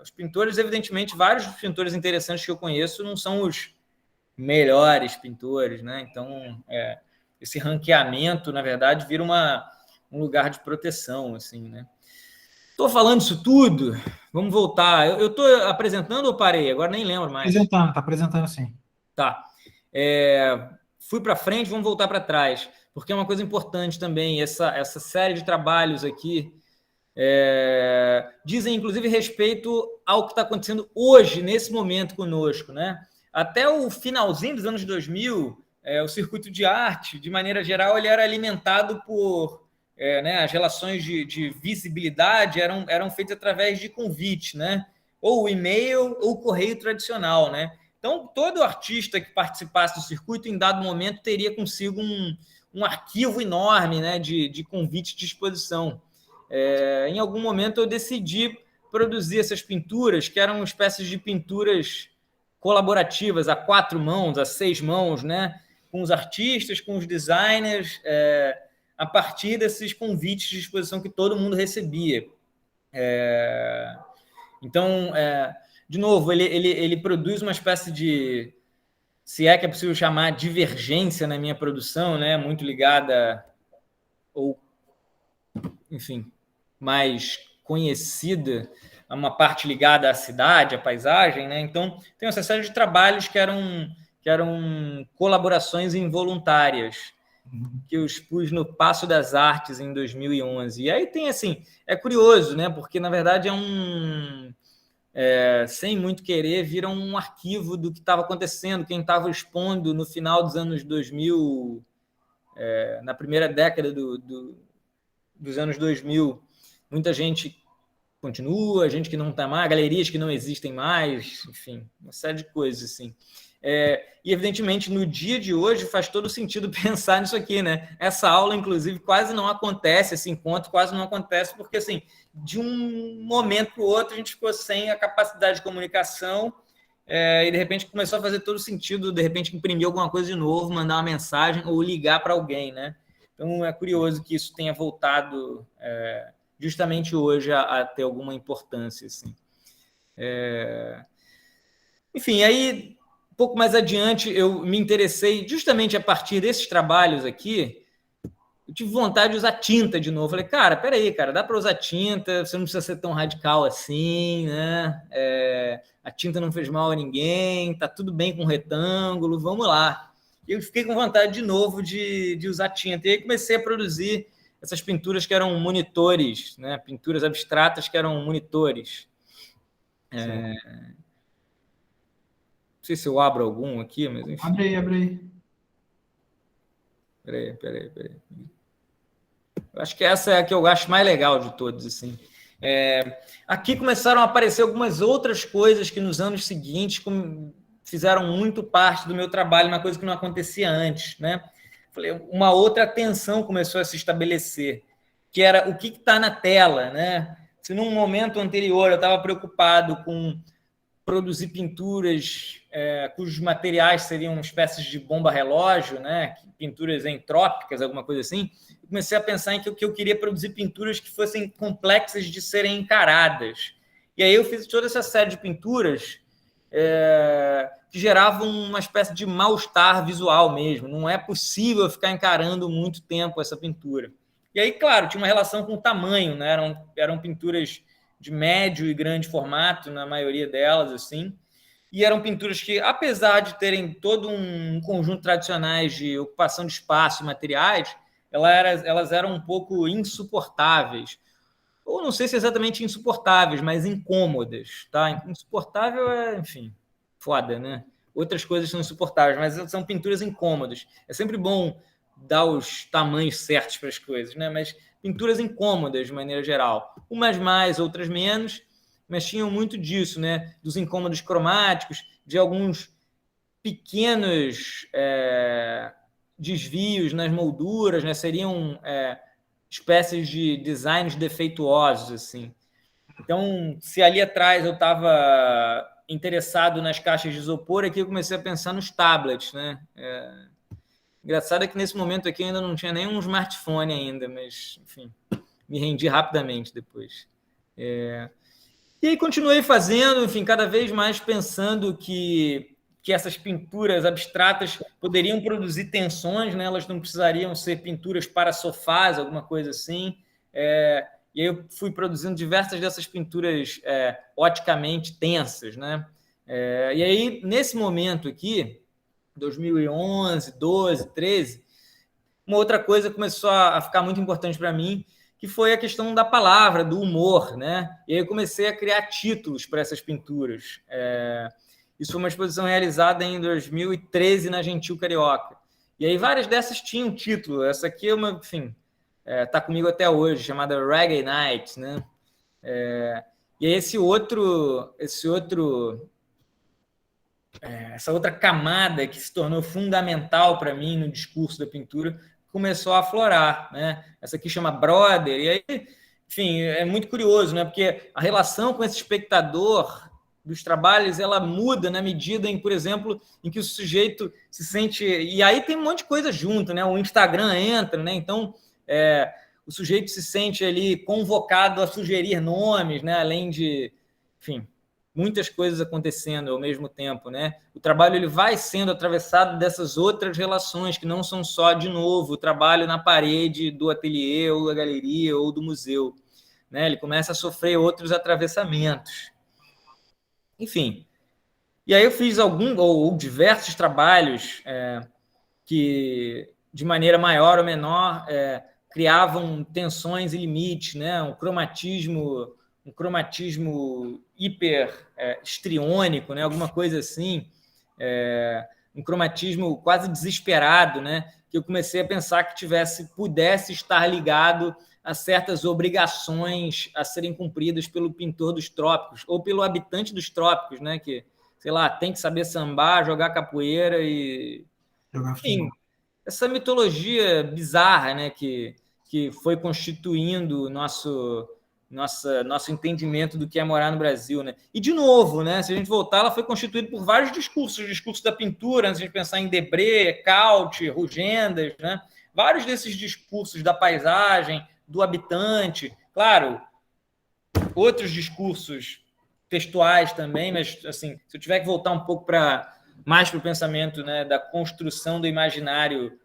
Os pintores, evidentemente, vários pintores interessantes que eu conheço não são os melhores pintores, né? Então, esse ranqueamento, na verdade, vira um lugar de proteção, assim, né? Estou falando isso tudo, vamos voltar. Eu estou apresentando ou parei? Agora nem lembro mais. Está apresentando sim. Tá. Fui para frente, vamos voltar para trás, porque é uma coisa importante também, essa série de trabalhos aqui, dizem, inclusive, respeito ao que está acontecendo hoje, nesse momento conosco, né? Até o finalzinho dos anos 2000, o circuito de arte, de maneira geral, ele era alimentado por... né, as relações de visibilidade eram feitas através de convite, né? Ou o e-mail ou o correio tradicional, né? Então, todo artista que participasse do circuito, em dado momento, teria consigo um arquivo enorme, né, de convite de exposição. Em algum momento eu decidi produzir essas pinturas, que eram espécies de pinturas colaborativas, a 4 mãos, a 6 mãos, né? Com os artistas, com os designers, a partir desses convites de exposição que todo mundo recebia. Então, de novo, ele produz uma espécie de, se é que é possível chamar, divergência na minha produção, né? Muito ligada, ou, enfim, mais conhecida, a uma parte ligada à cidade, à paisagem, né? Então, tem essa série de trabalhos que eram colaborações involuntárias, que eu expus no Paço das Artes em 2011. E aí tem, assim, é curioso, né? Porque, na verdade, sem muito querer, vira um arquivo do que estava acontecendo, quem estava expondo no final dos anos 2000, na primeira década dos anos 2000, muita gente continua, gente que não está mais, galerias que não existem mais, enfim, uma série de coisas, assim. E, evidentemente, no dia de hoje faz todo sentido pensar nisso aqui, né? Essa aula, inclusive, quase não acontece, esse encontro quase não acontece, porque, assim, de um momento para o outro, a gente ficou sem a capacidade de comunicação e, de repente, começou a fazer todo sentido, de repente, imprimir alguma coisa de novo, mandar uma mensagem ou ligar para alguém, né? Então, é curioso que isso tenha voltado justamente hoje a ter alguma importância, assim. Enfim, aí, um pouco mais adiante, eu me interessei justamente a partir desses trabalhos aqui eu tive vontade de usar tinta de novo. Falei, cara, peraí, cara, dá para usar tinta, você não precisa ser tão radical assim, né? A tinta não fez mal a ninguém, tá tudo bem com retângulo, vamos lá. E eu fiquei com vontade de novo de usar tinta. E aí comecei a produzir essas pinturas que eram monitores, né? Pinturas abstratas que eram monitores. Não sei se eu abro algum aqui, mas enfim. Abre aí. Peraí. Eu acho que essa é a que eu acho mais legal de todos, assim. Aqui começaram a aparecer algumas outras coisas que nos anos seguintes fizeram muito parte do meu trabalho, uma coisa que não acontecia antes, né? Uma outra tensão começou a se estabelecer, que era o que está na tela, né? Se num momento anterior eu estava preocupado com produzir pinturas cujos materiais seriam espécies de bomba-relógio, né? Pinturas entrópicas, alguma coisa assim, eu comecei a pensar em que eu queria produzir pinturas que fossem complexas de serem encaradas. E aí eu fiz toda essa série de pinturas que geravam uma espécie de mal-estar visual mesmo. Não é possível ficar encarando muito tempo essa pintura. E aí, claro, tinha uma relação com o tamanho, né? Eram pinturas de médio e grande formato, na maioria delas, assim. E eram pinturas que, apesar de terem todo um conjunto tradicionais de ocupação de espaço e materiais, elas eram um pouco insuportáveis. Ou não sei se exatamente insuportáveis, mas incômodas, tá? Insuportável enfim, foda, né? Outras coisas são insuportáveis, mas são pinturas incômodas. É sempre bom dar os tamanhos certos para as coisas, né? Mas pinturas incômodas, de maneira geral. Umas mais, outras menos, mas tinham muito disso, né? Dos incômodos cromáticos, de alguns pequenos desvios nas molduras, né? Seriam espécies de designs defeituosos, assim. Então, se ali atrás eu estava interessado nas caixas de isopor, aqui eu comecei a pensar nos tablets, né? Engraçado é que nesse momento aqui ainda não tinha nenhum smartphone ainda, mas, enfim, me rendi rapidamente depois. E aí continuei fazendo, enfim, cada vez mais pensando que essas pinturas abstratas poderiam produzir tensões, né? Elas não precisariam ser pinturas para sofás, alguma coisa assim. E aí eu fui produzindo diversas dessas pinturas oticamente tensas, né? E aí, nesse momento aqui, 2011, 12, 13, uma outra coisa começou a ficar muito importante para mim, que foi a questão da palavra, do humor, né? E aí eu comecei a criar títulos para essas pinturas. Isso foi uma exposição realizada em 2013 na Gentil Carioca. E aí várias dessas tinham título. Essa aqui é uma, enfim, está comigo até hoje, chamada Reggae Night, né? E aí essa outra camada que se tornou fundamental para mim no discurso da pintura começou a aflorar, né? Essa aqui chama Brother, e aí, enfim, é muito curioso, né? Porque a relação com esse espectador dos trabalhos, ela muda na medida em, por exemplo, em que o sujeito se sente... E aí tem um monte de coisa junto, né? O Instagram entra, né? Então, o sujeito se sente ali convocado a sugerir nomes, né? Além de, enfim, muitas coisas acontecendo ao mesmo tempo, né? O trabalho ele vai sendo atravessado dessas outras relações que não são só, de novo, o trabalho na parede do ateliê ou da galeria ou do museu, né? Ele começa a sofrer outros atravessamentos. Enfim. E aí eu fiz ou diversos trabalhos que, de maneira maior ou menor, criavam tensões e limites, né? Um cromatismo hiper estriônico, né? Alguma coisa assim, um cromatismo quase desesperado, né? Que eu comecei a pensar que pudesse estar ligado a certas obrigações a serem cumpridas pelo pintor dos trópicos ou pelo habitante dos trópicos, né? Que, sei lá, tem que saber sambar, jogar capoeira e... Enfim, essa mitologia bizarra, né? Que foi constituindo nosso entendimento do que é morar no Brasil, né? E, de novo, né, se a gente voltar, ela foi constituída por vários discursos, o discurso da pintura, antes de pensar em Debré, Caute, Rugendas, né? Vários desses discursos da paisagem, do habitante, claro, outros discursos textuais também, mas, assim, se eu tiver que voltar um pouco mais para o pensamento, né, da construção do imaginário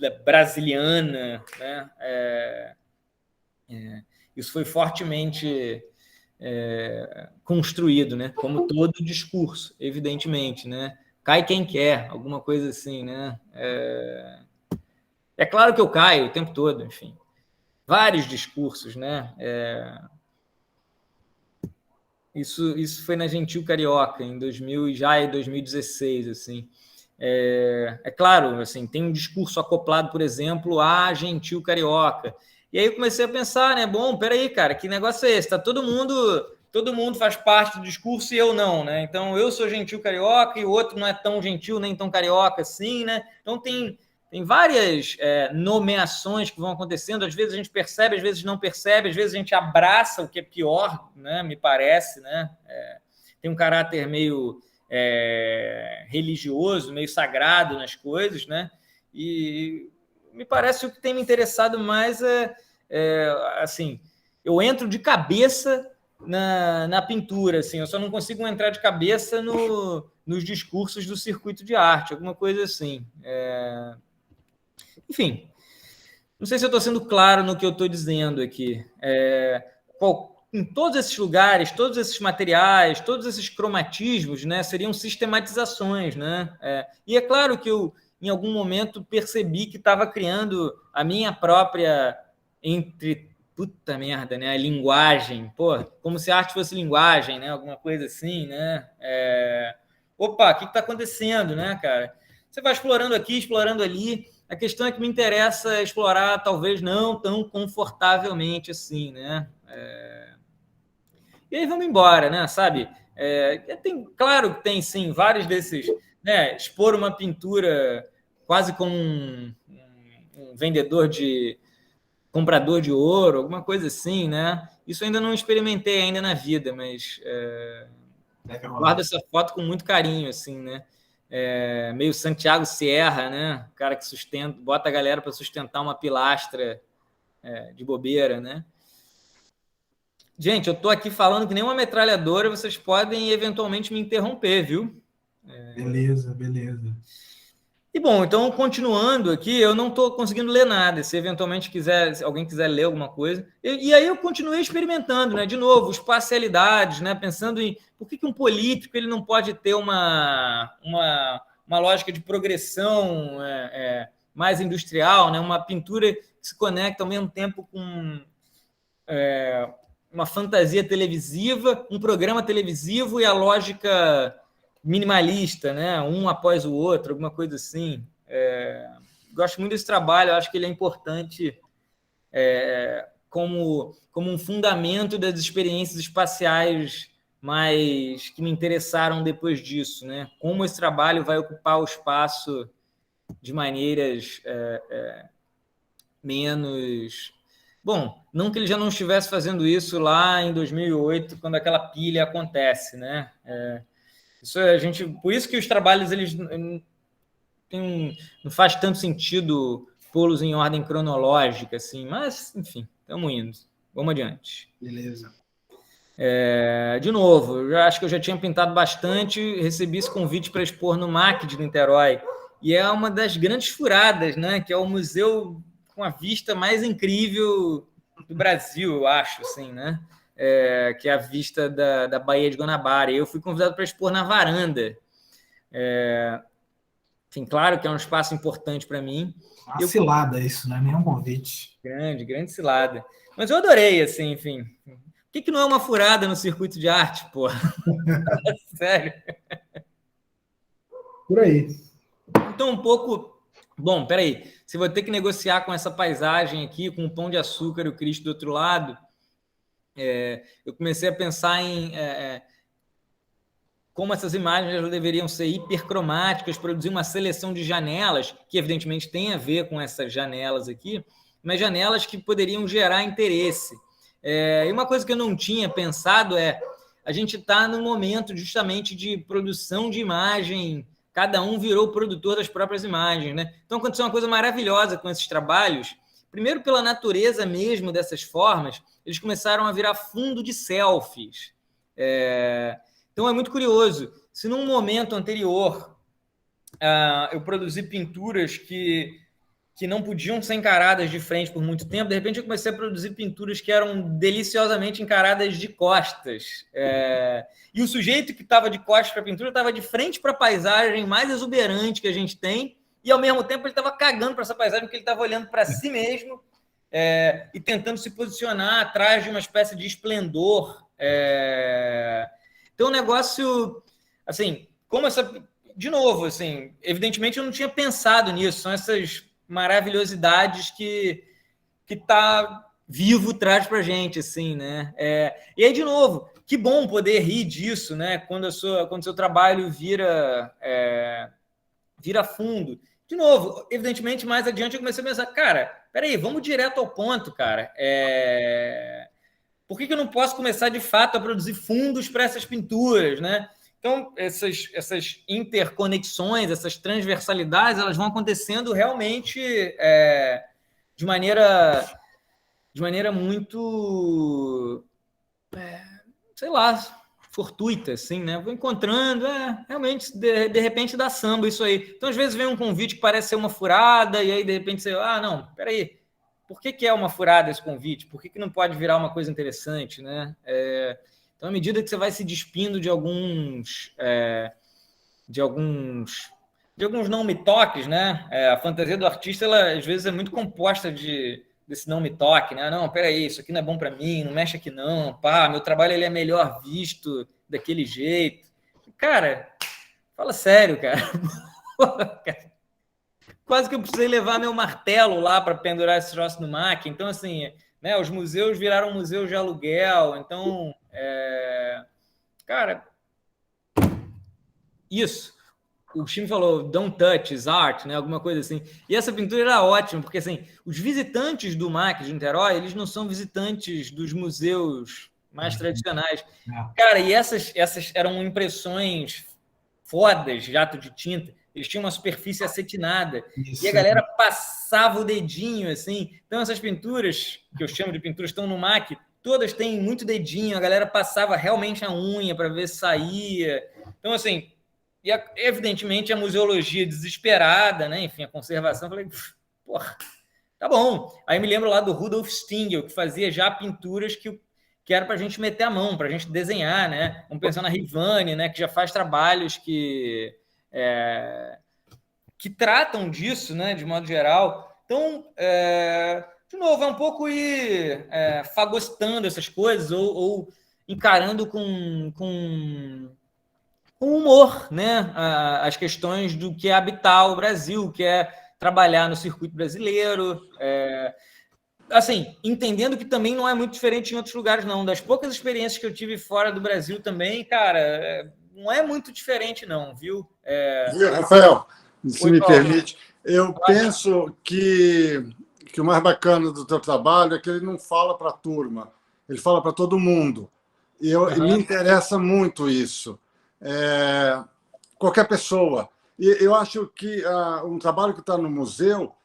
brasiliana, né? Isso foi fortemente construído, né? Como todo discurso, evidentemente, né? Cai quem quer, alguma coisa assim, né? É claro que eu caio o tempo todo, enfim. Vários discursos, né? Isso foi na Gentil Carioca, em 2016, assim. Claro, assim, tem um discurso acoplado, por exemplo, à Gentil Carioca. E aí eu comecei a pensar, né? Bom, peraí, cara, que negócio é esse? Todo mundo faz parte do discurso e eu não, né? Então eu sou gentil carioca e o outro não é tão gentil nem tão carioca assim, né? Então tem várias nomeações que vão acontecendo. Às vezes a gente percebe, às vezes não percebe, às vezes a gente abraça o que é pior, né? Me parece, né? Tem um caráter meio religioso, meio sagrado nas coisas, né? E me parece o que tem me interessado mais assim, eu entro de cabeça na pintura, assim, eu só não consigo entrar de cabeça nos discursos do circuito de arte, alguma coisa assim. Enfim, não sei se eu estou sendo claro no que eu estou dizendo aqui. Em todos esses lugares, todos esses materiais, todos esses cromatismos, né, seriam sistematizações, né? E é claro que eu, em algum momento, percebi que estava criando a minha própria puta merda, né? A linguagem, pô, como se a arte fosse linguagem, né? Alguma coisa assim, né? Opa, o que está acontecendo, né, cara? Você vai explorando aqui, explorando ali. A questão é que me interessa explorar, talvez não tão confortavelmente assim, né? E aí vamos embora, né? Sabe? Claro que tem, sim, vários desses, né? Expor uma pintura quase como um vendedor comprador de ouro, alguma coisa assim, né? Isso eu ainda não experimentei ainda na vida, mas guardo essa foto com muito carinho, assim, né? Meio Santiago Sierra, né? O cara que bota a galera para sustentar uma pilastra de bobeira, né? Gente, eu tô aqui falando que nem uma metralhadora, vocês podem eventualmente me interromper, viu? Beleza, beleza. E bom, então continuando aqui, eu não estou conseguindo ler nada. Se eventualmente se alguém quiser ler alguma coisa. E aí eu continuei experimentando, né? De novo, espacialidades, né? Pensando em por que um político ele não pode ter uma lógica de progressão mais industrial, né? Uma pintura que se conecta ao mesmo tempo com uma fantasia televisiva, um programa televisivo e a lógica minimalista, né? Um após o outro, alguma coisa assim. Gosto muito desse trabalho, acho que ele é importante como um fundamento das experiências espaciais mais que me interessaram depois disso, né? Como esse trabalho vai ocupar o espaço de maneiras menos... Bom, não que ele já não estivesse fazendo isso lá em 2008, quando aquela pilha acontece, né? Por isso que os trabalhos eles não faz tanto sentido pô-los em ordem cronológica, assim, mas, enfim, estamos indo. Vamos adiante. Beleza. De novo, eu acho que eu já tinha pintado bastante, recebi esse convite para expor no MAC de Niterói, e é uma das grandes furadas, né? Que é o museu com a vista mais incrível do Brasil, eu acho, assim, né? Que é a vista da Baía de Guanabara. E eu fui convidado para expor na varanda. Enfim, claro que é um espaço importante para mim. Uma cilada isso, não é nenhum convite. Grande cilada. Mas eu adorei, assim, enfim. Por que não é uma furada no circuito de arte, pô? Sério. Por aí. Então, um pouco... Bom, peraí. Você vai ter que negociar com essa paisagem aqui, com o Pão de Açúcar e o Cristo do outro lado. Eu comecei a pensar em como essas imagens deveriam ser hipercromáticas, produzir uma seleção de janelas, que evidentemente tem a ver com essas janelas aqui, mas janelas que poderiam gerar interesse. E uma coisa que eu não tinha pensado a gente está num momento justamente de produção de imagem, cada um virou produtor das próprias imagens, né? Então aconteceu uma coisa maravilhosa com esses trabalhos. Primeiro, pela natureza mesmo dessas formas, eles começaram a virar fundo de selfies. Então é muito curioso. Se num momento anterior eu produzi pinturas que que não podiam ser encaradas de frente por muito tempo. De repente eu comecei a produzir pinturas que eram deliciosamente encaradas de costas. E o sujeito que estava de costas para a pintura estava de frente para a paisagem mais exuberante que a gente tem, e ao mesmo tempo ele estava cagando para essa paisagem, porque ele estava olhando para si mesmo e tentando se posicionar atrás de uma espécie de esplendor. Então, um negócio, assim, como essa... De novo, assim, evidentemente eu não tinha pensado nisso, são essas maravilhosidades que tá vivo traz pra gente, assim, né? E aí, de novo, que bom poder rir disso, né? Quando o seu trabalho vira fundo. De novo, evidentemente, mais adiante eu comecei a pensar, cara, peraí, vamos direto ao ponto, cara. Por que eu não posso começar, de fato, a produzir fundos para essas pinturas, né? Então, essas interconexões, essas transversalidades, elas vão acontecendo realmente de maneira muito, sei lá, fortuita, assim, né? Vou encontrando, realmente, de repente dá samba isso aí. Então, às vezes vem um convite que parece ser uma furada, e aí, de repente, você, não, peraí, por que é uma furada esse convite? Por que não pode virar uma coisa interessante, né? Então, à medida que você vai se despindo de alguns não me toques, né? A fantasia do artista, ela às vezes é muito composta desse não me toque, né? Não, peraí, isso aqui não é bom para mim, não mexe aqui não, pá, meu trabalho ele é melhor visto daquele jeito. Cara, fala sério, cara. Quase que eu precisei levar meu martelo lá para pendurar esse troço no MAC. Então, assim, né, os museus viraram museus de aluguel. Então, cara, isso. O time falou, don't touch, is art, né? Alguma coisa assim. E essa pintura era ótima, porque assim, os visitantes do MAC de Niterói, eles não são visitantes dos museus mais tradicionais. Cara, e essas eram impressões fodas, jato de tinta. Eles tinham uma superfície acetinada. Isso. E a galera passava o dedinho, assim. Então, essas pinturas, que eu chamo de pinturas, estão no MAC, todas têm muito dedinho. A galera passava realmente a unha para ver se saía. Então, assim, e evidentemente a museologia desesperada, né? Enfim, a conservação. Eu falei, porra, tá bom. Aí me lembro lá do Rudolf Stingel, que fazia já pinturas que era para a gente meter a mão, para a gente desenhar, né? Vamos pensar na Rivane, né? Que já faz trabalhos que tratam disso, né? De modo geral. Então, de novo, é um pouco ir fagostando essas coisas ou encarando com humor, né? As questões do que é habitar o Brasil, que é trabalhar no circuito brasileiro, assim, entendendo que também não é muito diferente em outros lugares, não. Das poucas experiências que eu tive fora do Brasil também, cara, não é muito diferente, não, viu? Rafael, se me permite, eu penso que o mais bacana do teu trabalho é que ele não fala para a turma, ele fala para todo mundo. E me interessa muito isso. Qualquer pessoa. E eu acho que um trabalho que está no museu,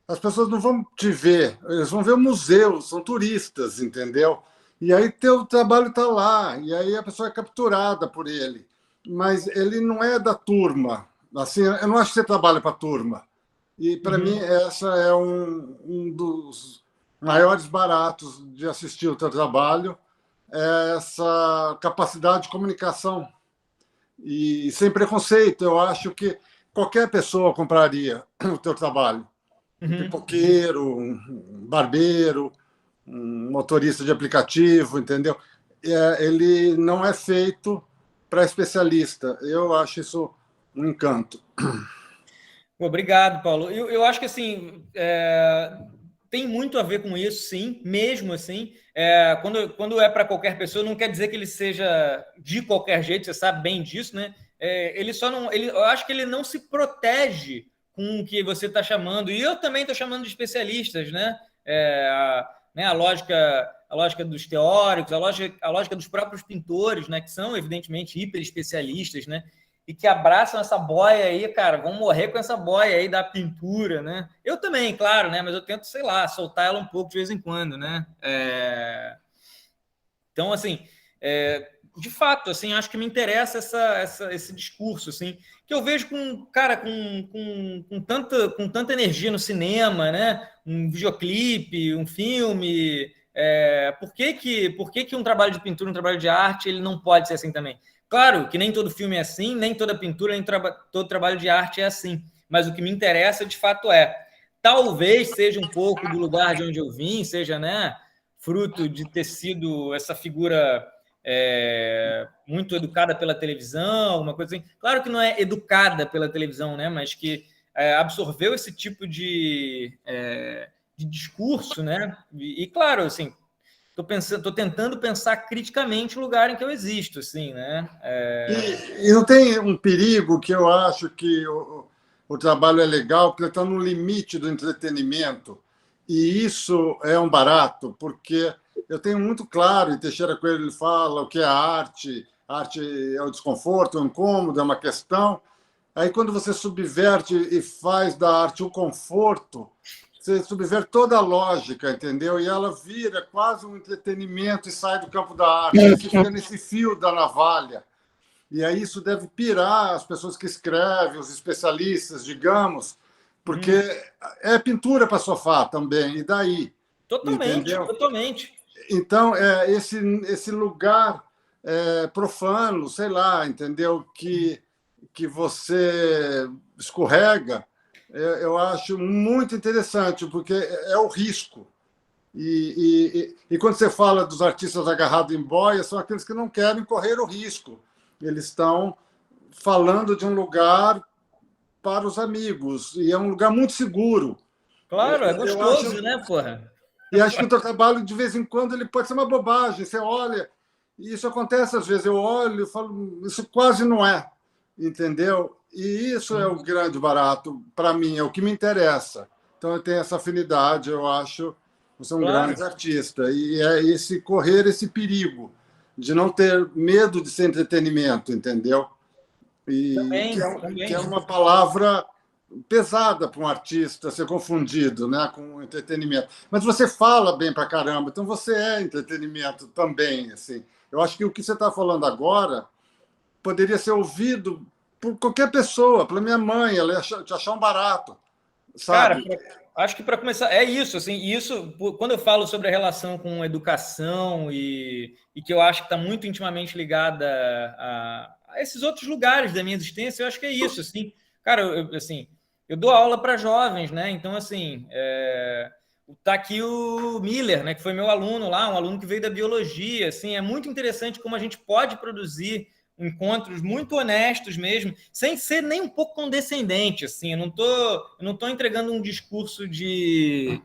as pessoas não vão te ver, eles vão ver o museu, são turistas, entendeu? E aí teu trabalho está lá, e aí a pessoa é capturada por ele. Mas ele não é da turma. Assim, eu não acho que você trabalha para a turma. E, para mim, essa é um dos maiores baratos de assistir o teu trabalho, é essa capacidade de comunicação. E sem preconceito, eu acho que qualquer pessoa compraria o teu trabalho. Um pipoqueiro, um barbeiro, um motorista de aplicativo, entendeu? Ele não é feito para especialista. Eu acho isso um encanto. Obrigado, Paulo. Eu acho que assim tem muito a ver com isso, sim, mesmo assim. Quando é para qualquer pessoa, não quer dizer que ele seja de qualquer jeito, você sabe bem disso, né? Ele só não. Eu acho que ele não se protege com o que você está chamando, e eu também estou chamando de especialistas, né? A lógica dos teóricos, a lógica dos próprios pintores, né? Que são, evidentemente, hiper especialistas, né? E que abraçam essa boia aí, cara, vão morrer com essa boia aí da pintura, né? Eu também, claro, né? Mas eu tento, sei lá, soltar ela um pouco de vez em quando, né? Então, assim, de fato, assim, acho que me interessa esse discurso, assim, que eu vejo com tanta energia no cinema, né? Um videoclipe, um filme. Por que um trabalho de pintura, um trabalho de arte, ele não pode ser assim também? Claro que nem todo filme é assim, nem toda pintura, nem todo trabalho de arte é assim. Mas o que me interessa, de fato, talvez seja um pouco do lugar de onde eu vim, seja, né, fruto de ter sido essa figura muito educada pela televisão, uma coisa assim. Claro que não é educada pela televisão, né, mas que absorveu esse tipo de discurso, né? E claro, assim, tô tentando pensar criticamente o lugar em que eu existo, assim, né? E não tem um perigo que eu acho que o trabalho é legal, porque está no limite do entretenimento. E isso é um barato, porque eu tenho muito claro, e Teixeira Coelho ele fala o que é arte. A arte é o desconforto, é o incômodo, é uma questão. Aí, quando você subverte e faz da arte o conforto, você subverte toda a lógica, entendeu? E ela vira quase um entretenimento e sai do campo da arte. Aí você fica nesse fio da navalha. E aí isso deve pirar as pessoas que escrevem, os especialistas, digamos, porque é pintura para sofá também, e daí? Totalmente, entendeu? totalmente. Então, esse lugar profano, sei lá, entendeu? Que você escorrega, eu acho muito interessante, porque é o risco. E quando você fala dos artistas agarrados em boia, são aqueles que não querem correr o risco. Eles estão falando de um lugar para os amigos, e é um lugar muito seguro. Claro, é gostoso, né, porra? E acho que o teu trabalho, de vez em quando, ele pode ser uma bobagem. Você olha, e isso acontece às vezes. Eu olho e falo, isso quase não é, entendeu? E isso é o grande barato, para mim, é o que me interessa. Então, eu tenho essa afinidade, eu acho. Você é um grande artista. E é correr esse perigo de não ter medo de ser entretenimento, entendeu? E que é uma palavra pesada para um artista ser confundido, né, com entretenimento. Mas você fala bem para caramba, então você é entretenimento também. Assim. Eu acho que o que você está falando agora poderia ser ouvido por qualquer pessoa, pela minha mãe, ela ia te achar um barato, sabe? Cara, acho que para começar, é isso, assim, isso, quando eu falo sobre a relação com educação e que eu acho que está muito intimamente ligada a esses outros lugares da minha existência, eu acho que é isso, assim, cara, eu dou aula para jovens, né, então, assim, tá aqui o Miller, né, que foi meu aluno lá, um aluno que veio da biologia, assim, é muito interessante como a gente pode produzir encontros muito honestos mesmo, sem ser nem um pouco condescendente, assim, eu não tô entregando um discurso de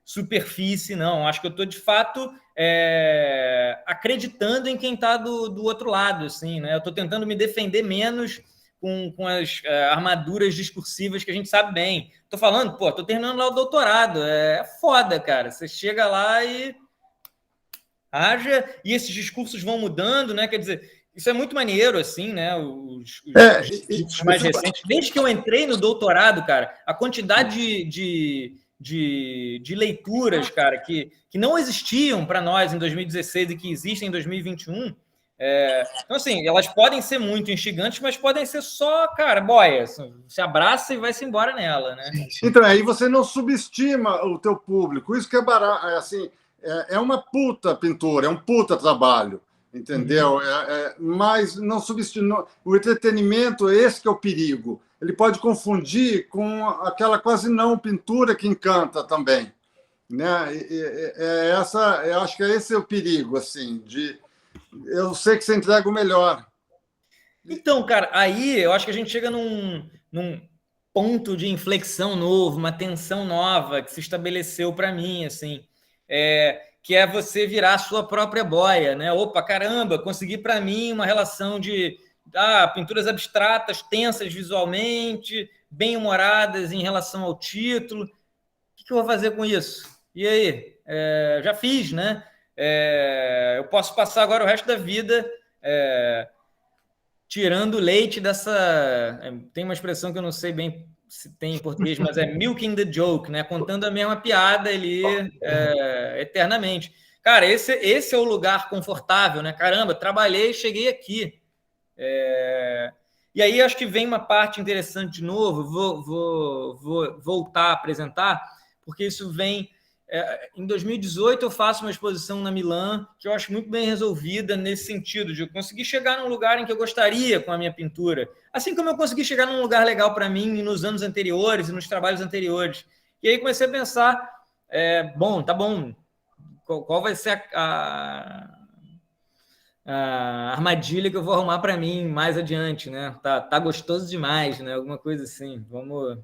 superfície, não, acho que eu estou, de fato, acreditando em quem está do outro lado, assim, né, eu estou tentando me defender menos com as armaduras discursivas que a gente sabe bem, estou falando, estou terminando lá o doutorado, é foda, cara, você chega lá e e esses discursos vão mudando, né? Quer dizer, isso é muito maneiro, assim, né? Os mais recentes. Desde que eu entrei no doutorado, cara, a quantidade de leituras, cara, que não existiam para nós em 2016 e que existem em 2021. Então, assim, elas podem ser muito instigantes, mas podem ser só, cara, boia. Assim, se abraça e vai-se embora nela, né? Então, aí você não subestima o teu público. Isso que é barato, assim... É uma puta pintura, é um puta trabalho, entendeu? Mas não subestima. O entretenimento, esse que é o perigo. Ele pode confundir com aquela quase não pintura que encanta também, né? Eu acho que esse é o perigo, assim. Eu sei que você entrega o melhor. Então, cara, aí eu acho que a gente chega num ponto de inflexão novo, uma tensão nova que se estabeleceu para mim, assim. Que é você virar a sua própria boia, né? Opa, caramba, consegui para mim uma relação de pinturas abstratas, tensas visualmente, bem-humoradas em relação ao título. O que eu vou fazer com isso? E aí? Já fiz, né? Eu posso passar agora o resto da vida tirando leite dessa... Tem uma expressão que eu não sei bem se tem em português, mas é milking the joke, né? Contando a mesma piada ali eternamente. cara, esse é o lugar confortável, né? Caramba, trabalhei, cheguei aqui. E aí acho que vem uma parte interessante de novo, vou voltar a apresentar, porque isso vem... em 2018 eu faço uma exposição na Milan, que eu acho muito bem resolvida nesse sentido, de eu conseguir chegar num lugar em que eu gostaria com a minha pintura, assim como eu consegui chegar num lugar legal para mim nos anos anteriores e nos trabalhos anteriores. E aí comecei a pensar, bom, tá bom, qual vai ser a armadilha que eu vou arrumar para mim mais adiante, né? Tá gostoso demais, né? Alguma coisa assim. Vamos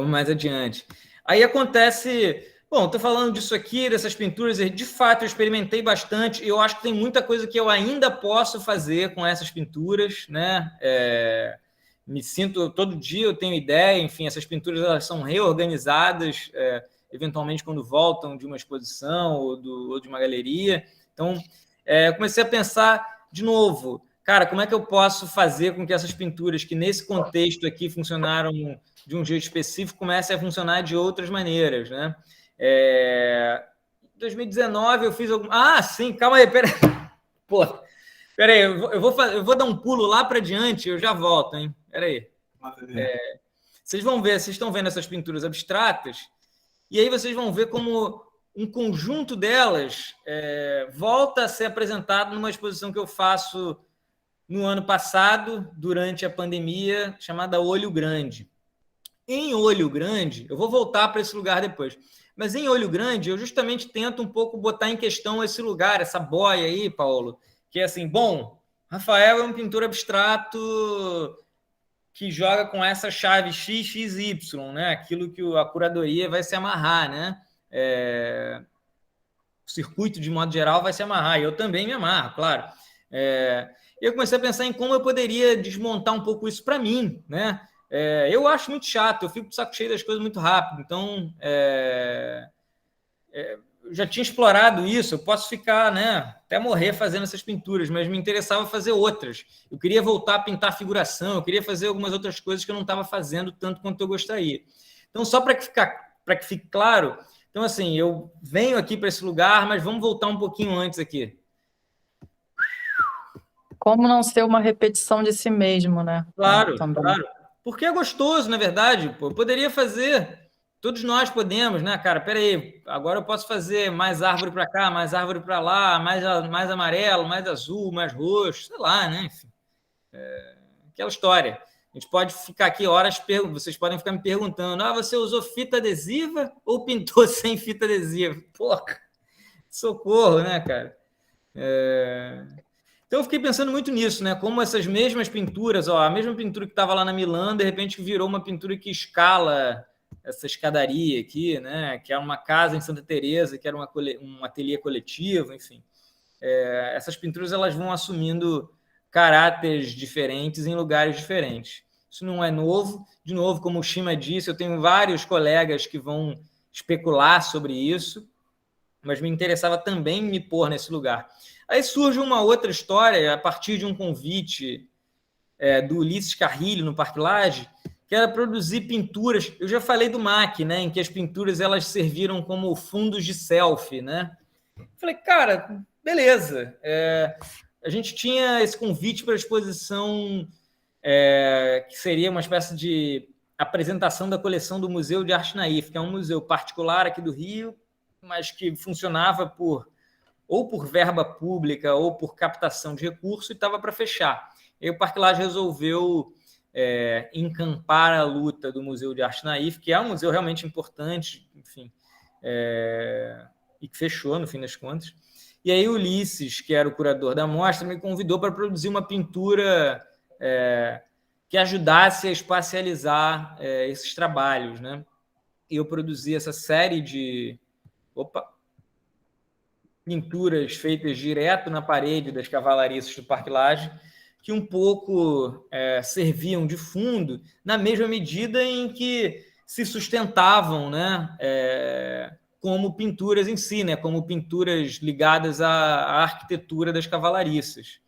mais adiante. Aí acontece... Bom, estou falando disso aqui, dessas pinturas, e de fato eu experimentei bastante, e eu acho que tem muita coisa que eu ainda posso fazer com essas pinturas, né? Me sinto... Todo dia eu tenho ideia, enfim, essas pinturas elas são reorganizadas, eventualmente quando voltam de uma exposição ou de uma galeria. Então, comecei a pensar de novo, cara, como é que eu posso fazer com que essas pinturas que nesse contexto aqui funcionaram de um jeito específico comecem a funcionar de outras maneiras, né? Em 2019 eu fiz algum... sim, calma aí, peraí. Pô, peraí, eu vou dar um pulo lá para diante, eu já volto, hein? Peraí. Vocês vão ver, vocês estão vendo essas pinturas abstratas, e aí vocês vão ver como um conjunto delas volta a ser apresentado numa exposição que eu faço no ano passado, durante a pandemia, chamada Olho Grande. Em Olho Grande, eu vou voltar para esse lugar depois, mas em Olho Grande eu justamente tento um pouco botar em questão esse lugar, essa boia aí, Paulo, que é assim, bom, Rafael é um pintor abstrato que joga com essa chave X, X, Y, né? Aquilo que a curadoria vai se amarrar, né? O circuito, de modo geral, vai se amarrar, e eu também me amarro, claro. Eu comecei a pensar em como eu poderia desmontar um pouco isso para mim, né? Eu acho muito chato, eu fico de saco cheio das coisas muito rápido, então eu já tinha explorado isso, eu posso ficar, né, até morrer fazendo essas pinturas, mas me interessava fazer outras. Eu queria voltar a pintar figuração, eu queria fazer algumas outras coisas que eu não estava fazendo tanto quanto eu gostaria. Então, só para que fique claro, então, assim, eu venho aqui para esse lugar, mas vamos voltar um pouquinho antes aqui. Como não ser uma repetição de si mesmo, né? Claro, claro. Porque é gostoso, na verdade. Pô. Eu poderia fazer, todos nós podemos, né, cara? Peraí, agora eu posso fazer mais árvore para cá, mais árvore para lá, mais amarelo, mais azul, mais roxo, sei lá, né? Enfim, aquela história. A gente pode ficar aqui horas, vocês podem ficar me perguntando, você usou fita adesiva ou pintou sem fita adesiva? Porra, socorro, né, cara? Então eu fiquei pensando muito nisso, né? Como essas mesmas pinturas, a mesma pintura que estava lá na Milan, de repente virou uma pintura que escala essa escadaria aqui, né? Que é uma casa em Santa Teresa, que era um ateliê coletivo, enfim. Essas pinturas elas vão assumindo caráteres diferentes em lugares diferentes. Isso não é novo. De novo, como o Shima disse, eu tenho vários colegas que vão especular sobre isso, mas me interessava também me pôr nesse lugar. Aí surge uma outra história, a partir de um convite do Ulisses Carrilho, no Parque Lage, que era produzir pinturas. Eu já falei do MAC, né, em que as pinturas elas serviram como fundos de selfie. Né? Falei, cara, beleza. A gente tinha esse convite para a exposição, que seria uma espécie de apresentação da coleção do Museu de Arte Naif, que é um museu particular aqui do Rio, mas que funcionava ou por verba pública ou por captação de recurso, e estava para fechar. E aí o Parque Lage resolveu encampar a luta do Museu de Arte Naif, que é um museu realmente importante, enfim, e que fechou, no fim das contas. E aí o Ulisses, que era o curador da mostra, me convidou para produzir uma pintura que ajudasse a espacializar esses trabalhos. Né? E eu produzi essa série de... pinturas feitas direto na parede das cavalariças do Parque Lage, que um pouco serviam de fundo, na mesma medida em que se sustentavam, né, como pinturas em si, né, como pinturas ligadas à arquitetura das cavalariças.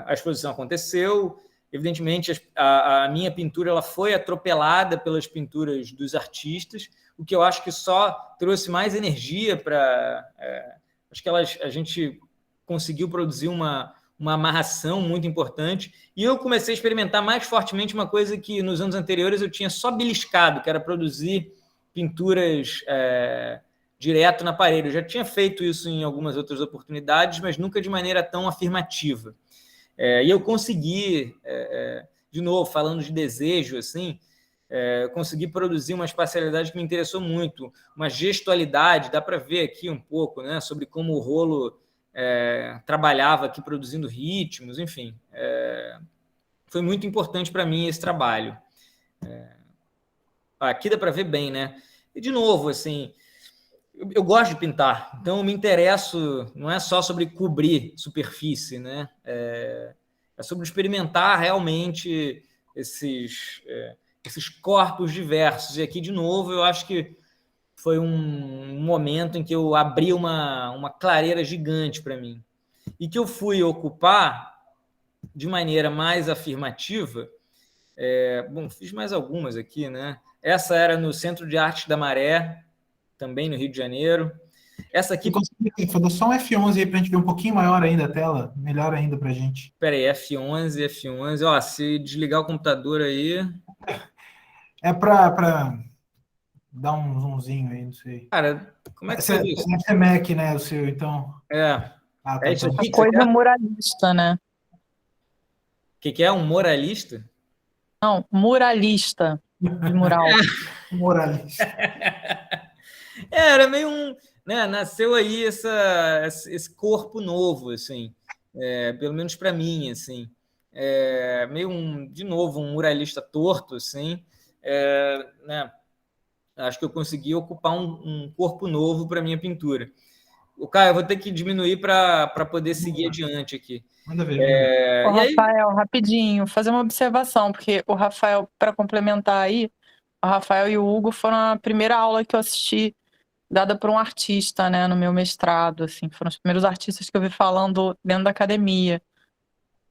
A exposição aconteceu, evidentemente, a minha pintura ela foi atropelada pelas pinturas dos artistas, o que eu acho que só trouxe mais energia para... acho que a gente conseguiu produzir uma amarração muito importante, e eu comecei a experimentar mais fortemente uma coisa que nos anos anteriores eu tinha só beliscado, que era produzir pinturas direto na parede. Eu já tinha feito isso em algumas outras oportunidades, mas nunca de maneira tão afirmativa. E eu consegui, de novo, falando de desejo, assim, consegui produzir uma espacialidade que me interessou muito, uma gestualidade, dá para ver aqui um pouco, né, sobre como o rolo trabalhava aqui produzindo ritmos, enfim. Foi muito importante para mim esse trabalho. Aqui dá para ver bem, né? E, de novo, assim, eu gosto de pintar, então eu me interesso, não é só sobre cobrir superfície, né? É sobre experimentar realmente esses corpos diversos. E aqui, de novo, eu acho que foi um momento em que eu abri uma clareira gigante para mim. E que eu fui ocupar de maneira mais afirmativa. Bom, fiz mais algumas aqui, né? Essa era no Centro de Arte da Maré, também no Rio de Janeiro. Essa aqui... Vou dar só um F11 aí para a gente ver um pouquinho maior ainda a tela, melhor ainda para a gente. Espera aí, F11. Ó, se desligar o computador aí... É para dar um zoomzinho aí, não sei. Cara, como é que você isso? É Mac, né, o seu, então... É isso aqui que coisa muralista, né? O que é um moralista? Não, muralista, de mural. Moralista. Era meio né, nasceu aí esse corpo novo, assim, pelo menos para mim, assim, meio de novo, um muralista torto, assim, né, acho que eu consegui ocupar um corpo novo para minha pintura. O Caio, eu vou ter que diminuir para poder seguir adiante aqui. Manda ver. Ô, Rafael, rapidinho, fazer uma observação, porque o Rafael, para complementar aí, o Rafael e o Hugo foram a primeira aula que eu assisti dada por um artista, né, no meu mestrado, assim, foram os primeiros artistas que eu vi falando dentro da academia.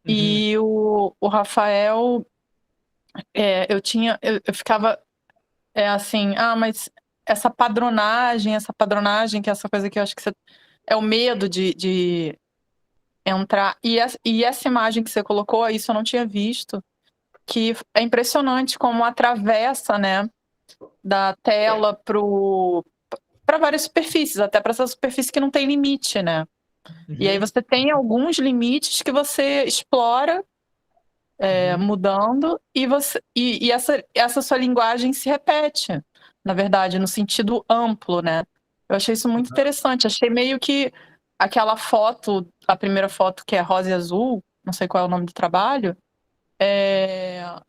Uhum. E o Rafael, eu ficava assim, mas essa padronagem, que é essa coisa que eu acho que é o medo de entrar, e essa imagem que você colocou, isso eu não tinha visto, que é impressionante como atravessa, né, da tela para várias superfícies, até para essa superfície que não tem limite, né? Uhum. E aí você tem alguns limites que você explora mudando, e essa sua linguagem se repete, na verdade, no sentido amplo, né? Eu achei isso muito interessante, achei meio que aquela foto, a primeira foto que é rosa e azul, não sei qual é o nome do trabalho,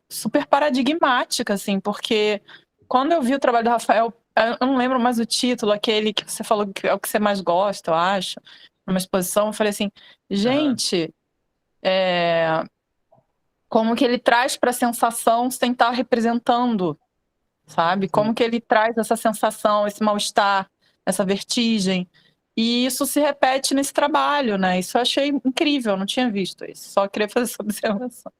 super paradigmática, assim, porque quando eu vi o trabalho do Rafael, eu não lembro mais o título, aquele que você falou que é o que você mais gosta, eu acho, numa exposição, eu falei assim, gente, como que ele traz para a sensação sem estar representando, sabe? Como que ele traz essa sensação, esse mal-estar, essa vertigem, e isso se repete nesse trabalho, né? Isso eu achei incrível, eu não tinha visto isso, só queria fazer essa observação.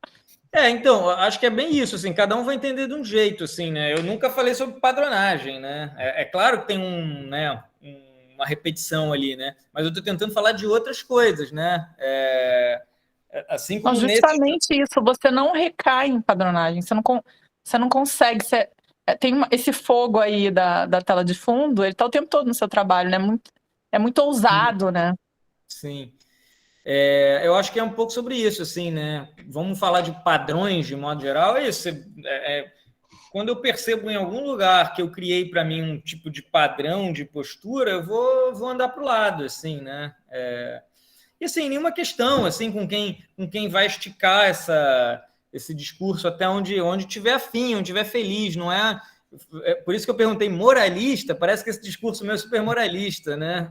Então, acho que é bem isso, assim, cada um vai entender de um jeito, assim, né? Eu nunca falei sobre padronagem, né? É claro que tem uma repetição ali, né? Mas eu estou tentando falar de outras coisas, né? Assim como justamente isso, você não recai em padronagem, você não consegue, tem esse fogo aí da tela de fundo, ele está o tempo todo no seu trabalho, né? É muito ousado, né? Sim. Eu acho que é um pouco sobre isso, assim, né? Vamos falar de padrões de modo geral. É isso. Quando eu percebo em algum lugar que eu criei para mim um tipo de padrão de postura, eu vou andar para o lado, assim, né? E assim, nenhuma questão, assim, com quem vai esticar esse discurso até onde tiver afim, onde tiver feliz, não é? Por isso que eu perguntei moralista. Parece que esse discurso meu é super moralista, né?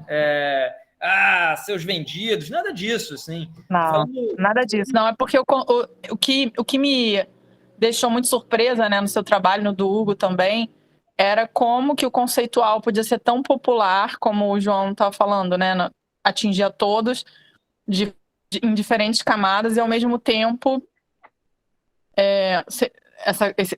Seus vendidos, nada disso, assim. Não, nada disso. Não, é porque o que me deixou muito surpresa, né, no seu trabalho, no do Hugo também, era como que o conceitual podia ser tão popular, como o João estava falando, né, atingir a todos em diferentes camadas e, ao mesmo tempo,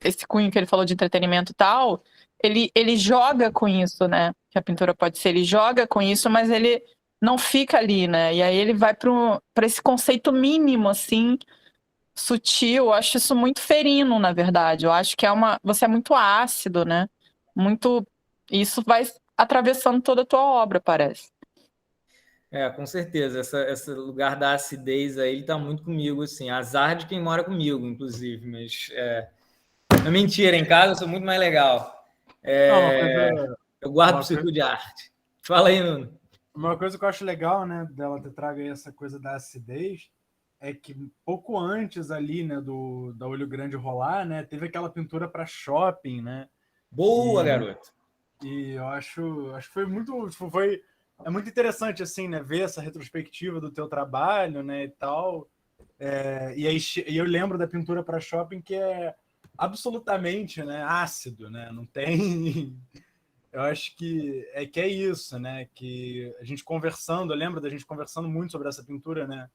esse cunho que ele falou de entretenimento e tal, ele joga com isso, né? Que a pintura pode ser, ele joga com isso, mas ele não fica ali, né? E aí ele vai para esse conceito mínimo, assim, sutil. Eu acho isso muito ferino, na verdade. Eu acho que você é muito ácido, né? Muito. Isso vai atravessando toda a tua obra, parece. Com certeza. Esse lugar da acidez aí, ele tá muito comigo, assim. Azar de quem mora comigo, inclusive. Mas não é mentira, em casa eu sou muito mais legal. Eu guardo pro circuito de arte. Fala aí, Nuno. Uma coisa que eu acho legal, né, dela ter trago aí essa coisa da acidez, é que pouco antes ali, né, da Olho Grande rolar, né, teve aquela pintura para shopping, né? Boa, garoto. E eu acho que foi muito, é muito interessante, assim, né, ver essa retrospectiva do teu trabalho, né, e tal. E aí eu lembro da pintura para shopping, que é absolutamente, né, ácido, né? Não tem. Eu acho que é isso, né? Que a gente conversando, eu lembro da gente conversando muito sobre essa pintura, né?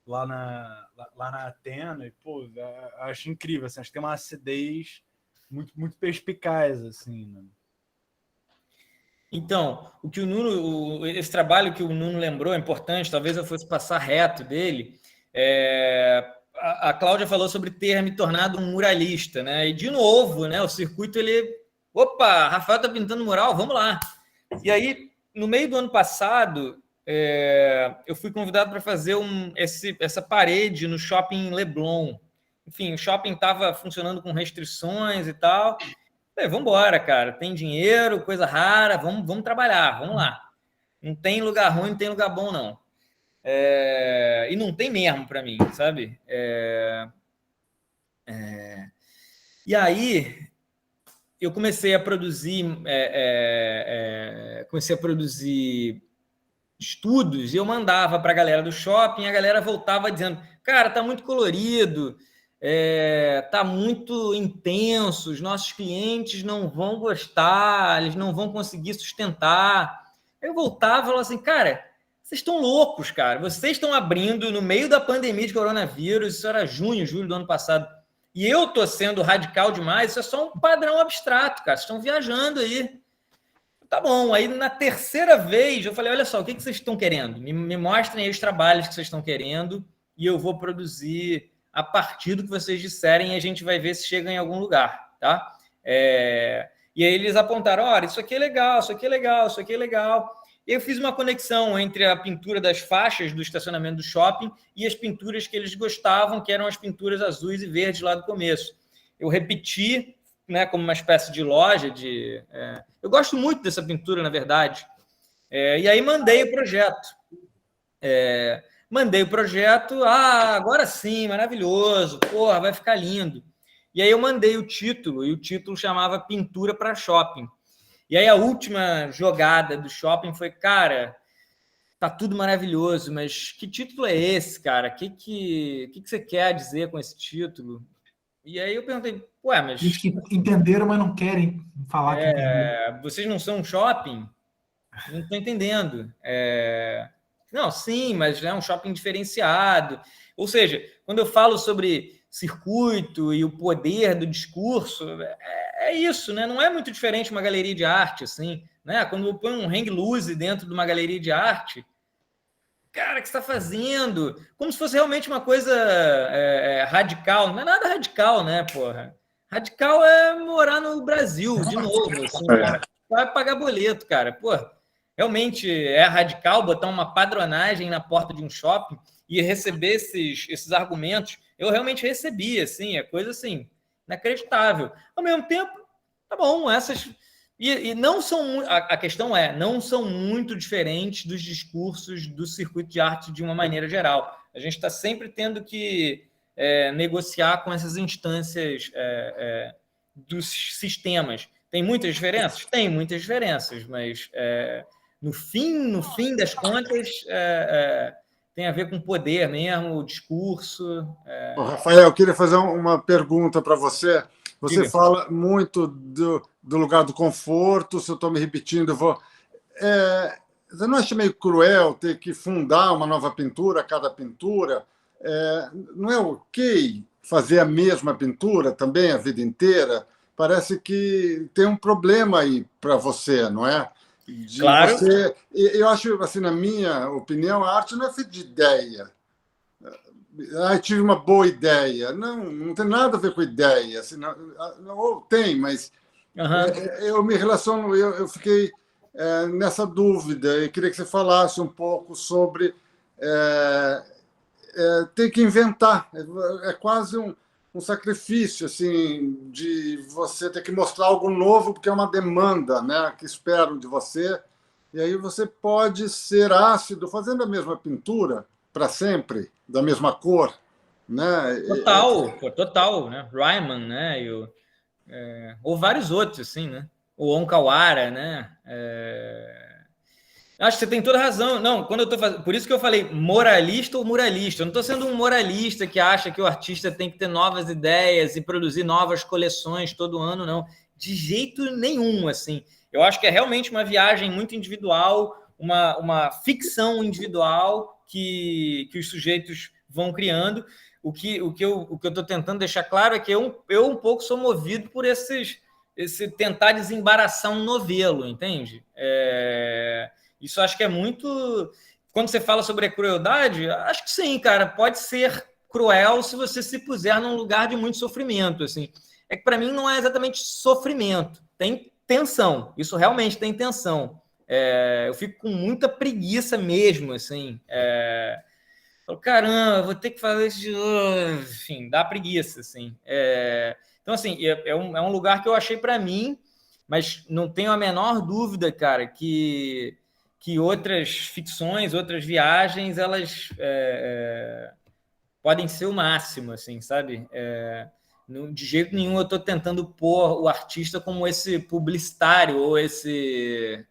Lá na Atena, e pô, eu acho incrível, assim, acho que tem uma acidez muito, muito perspicaz, assim, né? Então, o que o Nuno, esse trabalho que o Nuno lembrou é importante, talvez eu fosse passar reto dele. A Cláudia falou sobre ter me tornado um muralista, né? E de novo, né? O circuito, opa, Rafael tá pintando mural, vamos lá. E aí, no meio do ano passado, eu fui convidado para fazer essa parede no shopping Leblon. Enfim, o shopping estava funcionando com restrições e tal. Vamos embora, cara. Tem dinheiro, coisa rara, vamos trabalhar, vamos lá. Não tem lugar ruim, não tem lugar bom, não. E não tem mesmo para mim, sabe? E aí eu comecei a produzir estudos e eu mandava para a galera do shopping, a galera voltava dizendo, cara, tá muito colorido, tá muito intenso, os nossos clientes não vão gostar, eles não vão conseguir sustentar. Eu voltava e falava assim, cara, vocês estão loucos, cara, vocês estão abrindo no meio da pandemia de coronavírus, isso era junho, julho do ano passado, e eu tô sendo radical demais, isso é só um padrão abstrato, cara, vocês estão viajando aí. Tá bom, aí na terceira vez eu falei, olha só, o que vocês estão querendo? Me mostrem aí os trabalhos que vocês estão querendo e eu vou produzir a partir do que vocês disserem e a gente vai ver se chega em algum lugar, tá? E aí eles apontaram, olha, isso aqui é legal, isso aqui é legal, isso aqui é legal. E eu fiz uma conexão entre a pintura das faixas do estacionamento do shopping e as pinturas que eles gostavam, que eram as pinturas azuis e verdes lá do começo. Eu repeti, né, como uma espécie de loja eu gosto muito dessa pintura, na verdade. E aí mandei o projeto. Agora sim, maravilhoso, porra, vai ficar lindo. E aí eu mandei o título, e o título chamava Pintura para Shopping. E aí a última jogada do shopping foi, cara, tá tudo maravilhoso, mas que título é esse, cara? O que você quer dizer com esse título? E aí eu perguntei, ué, mas... Eles que entenderam, mas não querem falar que entenderam. Vocês não são um shopping? Não estou entendendo. Não, sim, mas é um shopping diferenciado. Ou seja, quando eu falo sobre circuito e o poder do discurso, é isso, né? Não é muito diferente uma galeria de arte, assim, né? Quando eu ponho um hang loose dentro de uma galeria de arte, cara, o que você está fazendo? Como se fosse realmente uma coisa radical. Não é nada radical, né, porra? Radical é morar no Brasil, de novo. Assim, cara. Vai pagar boleto, cara. Pô, realmente é radical botar uma padronagem na porta de um shopping e receber esses argumentos. Eu realmente recebi, assim, é coisa assim, inacreditável. Ao mesmo tempo, tá bom, essas... E não são... A questão não são muito diferentes dos discursos do circuito de arte de uma maneira geral. A gente está sempre tendo que negociar com essas instâncias dos sistemas. Tem muitas diferenças? Tem muitas diferenças, mas no fim das contas, tem a ver com poder mesmo, o discurso. Rafael, eu queria fazer uma pergunta para você. Você Diga. Fala muito do lugar do conforto, se eu estou me repetindo, eu vou... Você não acha meio cruel ter que fundar uma nova pintura a cada pintura? não é ok fazer a mesma pintura também a vida inteira? Parece que tem um problema aí para você, não é? Claro. Eu acho, assim, na minha opinião, a arte não é feita de ideia. Tive uma boa ideia. Não tem nada a ver com ideia. Assim, ou tem, mas eu me relaciono, eu fiquei nessa dúvida e queria que você falasse um pouco sobre ter que inventar. É quase um sacrifício, assim, de você ter que mostrar algo novo, porque é uma demanda, né, que esperam de você. E aí você pode ser ácido fazendo a mesma pintura para sempre, da mesma cor, né? Total, né? Ryman, né? Ou vários outros, assim, né? O Onkawara, né? Acho que você tem toda razão. Não, quando eu tô fazendo, por isso que eu falei moralista ou muralista. Eu não estou sendo um moralista que acha que o artista tem que ter novas ideias e produzir novas coleções todo ano, não. De jeito nenhum, assim. Eu acho que é realmente uma viagem muito individual, uma ficção individual que os sujeitos vão criando. O que eu estou tentando deixar claro é que eu um pouco sou movido por esse tentar desembaraçar um novelo, entende? Isso acho que é muito... Quando você fala sobre a crueldade, acho que sim, cara, pode ser cruel se você se puser num lugar de muito sofrimento, assim. É que para mim não é exatamente sofrimento, tem tensão, isso realmente tem tensão. Eu fico com muita preguiça mesmo, assim. Caramba, vou ter que fazer isso de novo. Enfim, dá preguiça, assim. Então, assim, é um lugar que eu achei para mim, mas não tenho a menor dúvida, cara, que outras ficções, outras viagens, elas podem ser o máximo, assim, sabe? De jeito nenhum eu estou tentando pôr o artista como esse publicitário ou esse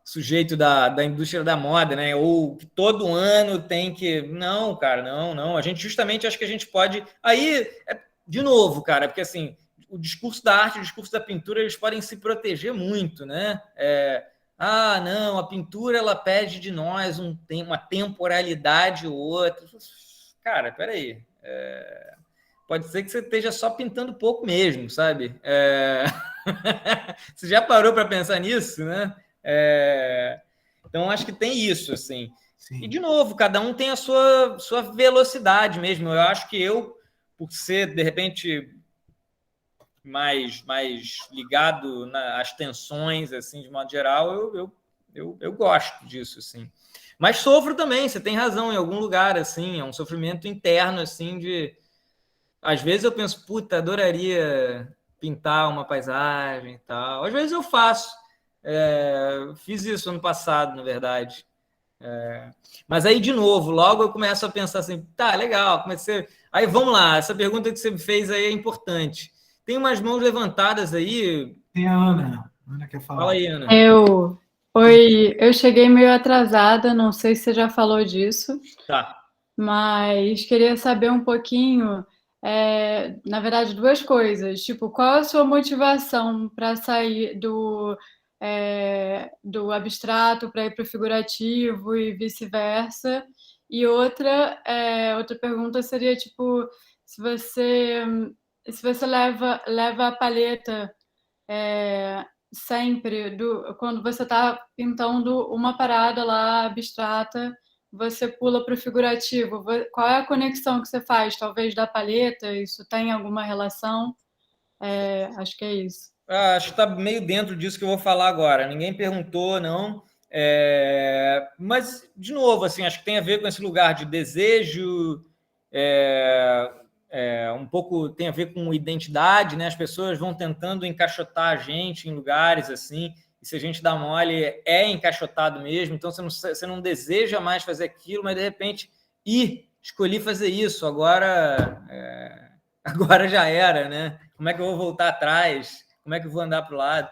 sujeito da indústria da moda, né? Ou que todo ano tem que... Não, cara, não. A gente justamente acho que a gente pode... Aí, de novo, cara, porque assim, o discurso da arte, o discurso da pintura, eles podem se proteger muito, né? Não, a pintura, ela pede de nós uma temporalidade ou outra. Cara, peraí. Pode ser que você esteja só pintando pouco mesmo, sabe? Você já parou para pensar nisso, né? Então, acho que tem isso, assim. Sim. E, de novo, cada um tem a sua velocidade mesmo. Eu acho que por ser, de repente, mais ligado às tensões, assim, de modo geral, eu gosto disso, assim. Mas sofro também, você tem razão, em algum lugar, assim, é um sofrimento interno, assim, de... Às vezes eu penso, puta, adoraria pintar uma paisagem e tal. Às vezes eu faço. Fiz isso ano passado, na verdade. Mas aí, de novo, logo eu começo a pensar assim, tá, legal, comecei... Aí, vamos lá, essa pergunta que você me fez aí é importante. Tem umas mãos levantadas aí. Tem a Ana. Ana quer falar. Fala aí, Ana. Oi, eu cheguei meio atrasada, não sei se você já falou disso. Tá. Mas queria saber um pouquinho, na verdade, duas coisas. Tipo, qual a sua motivação para sair do abstrato para ir para o figurativo e vice-versa? E outra pergunta seria, tipo, se você leva a paleta sempre, quando você está pintando uma parada lá abstrata, você pula para o figurativo. Qual é a conexão que você faz? Talvez da paleta? Isso tem alguma relação? Acho que é isso. Acho que está meio dentro disso que eu vou falar agora. Ninguém perguntou, não. Mas, de novo, assim, acho que tem a ver com esse lugar de desejo, um pouco tem a ver com identidade, né? As pessoas vão tentando encaixotar a gente em lugares assim, e se a gente dá mole, é encaixotado mesmo, então você não deseja mais fazer aquilo, mas de repente, escolhi fazer isso, agora já era, né? Como é que eu vou voltar atrás? Como é que eu vou andar para o lado?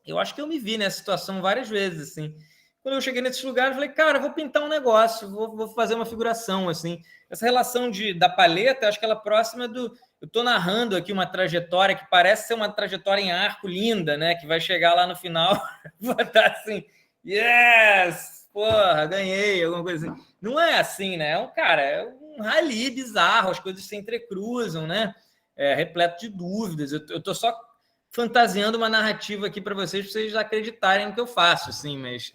Eu acho que eu me vi nessa situação várias vezes, assim. Quando eu cheguei nesse lugar, eu falei, cara, vou pintar um negócio, vou fazer uma figuração, assim. Essa relação da paleta, acho que ela é próxima do... Eu estou narrando aqui uma trajetória que parece ser uma trajetória em arco linda, né? Que vai chegar lá no final, vai estar assim, Yes! Porra, ganhei, alguma coisa assim. Não é assim, né? É um rally bizarro, as coisas se entrecruzam, né? Repleto de dúvidas. Eu tô só fantasiando uma narrativa aqui para vocês acreditarem no que eu faço, assim, mas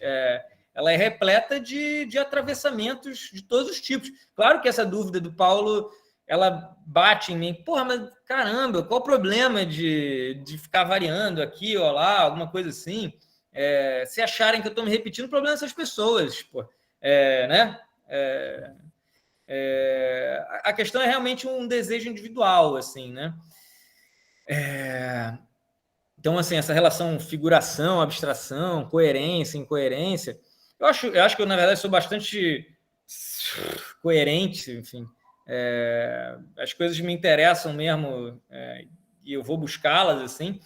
ela é repleta de atravessamentos de todos os tipos. Claro que essa dúvida do Paulo, ela bate em mim. Porra, mas caramba, qual o problema de ficar variando aqui ou lá, alguma coisa assim? Se acharem que eu estou me repetindo, o problema é dessas pessoas, pô. Né? A questão é realmente um desejo individual, assim, né? Então, assim, essa relação figuração, abstração, coerência, incoerência, eu acho que eu, na verdade, sou bastante coerente, enfim. As coisas me interessam mesmo e eu vou buscá-las, assim.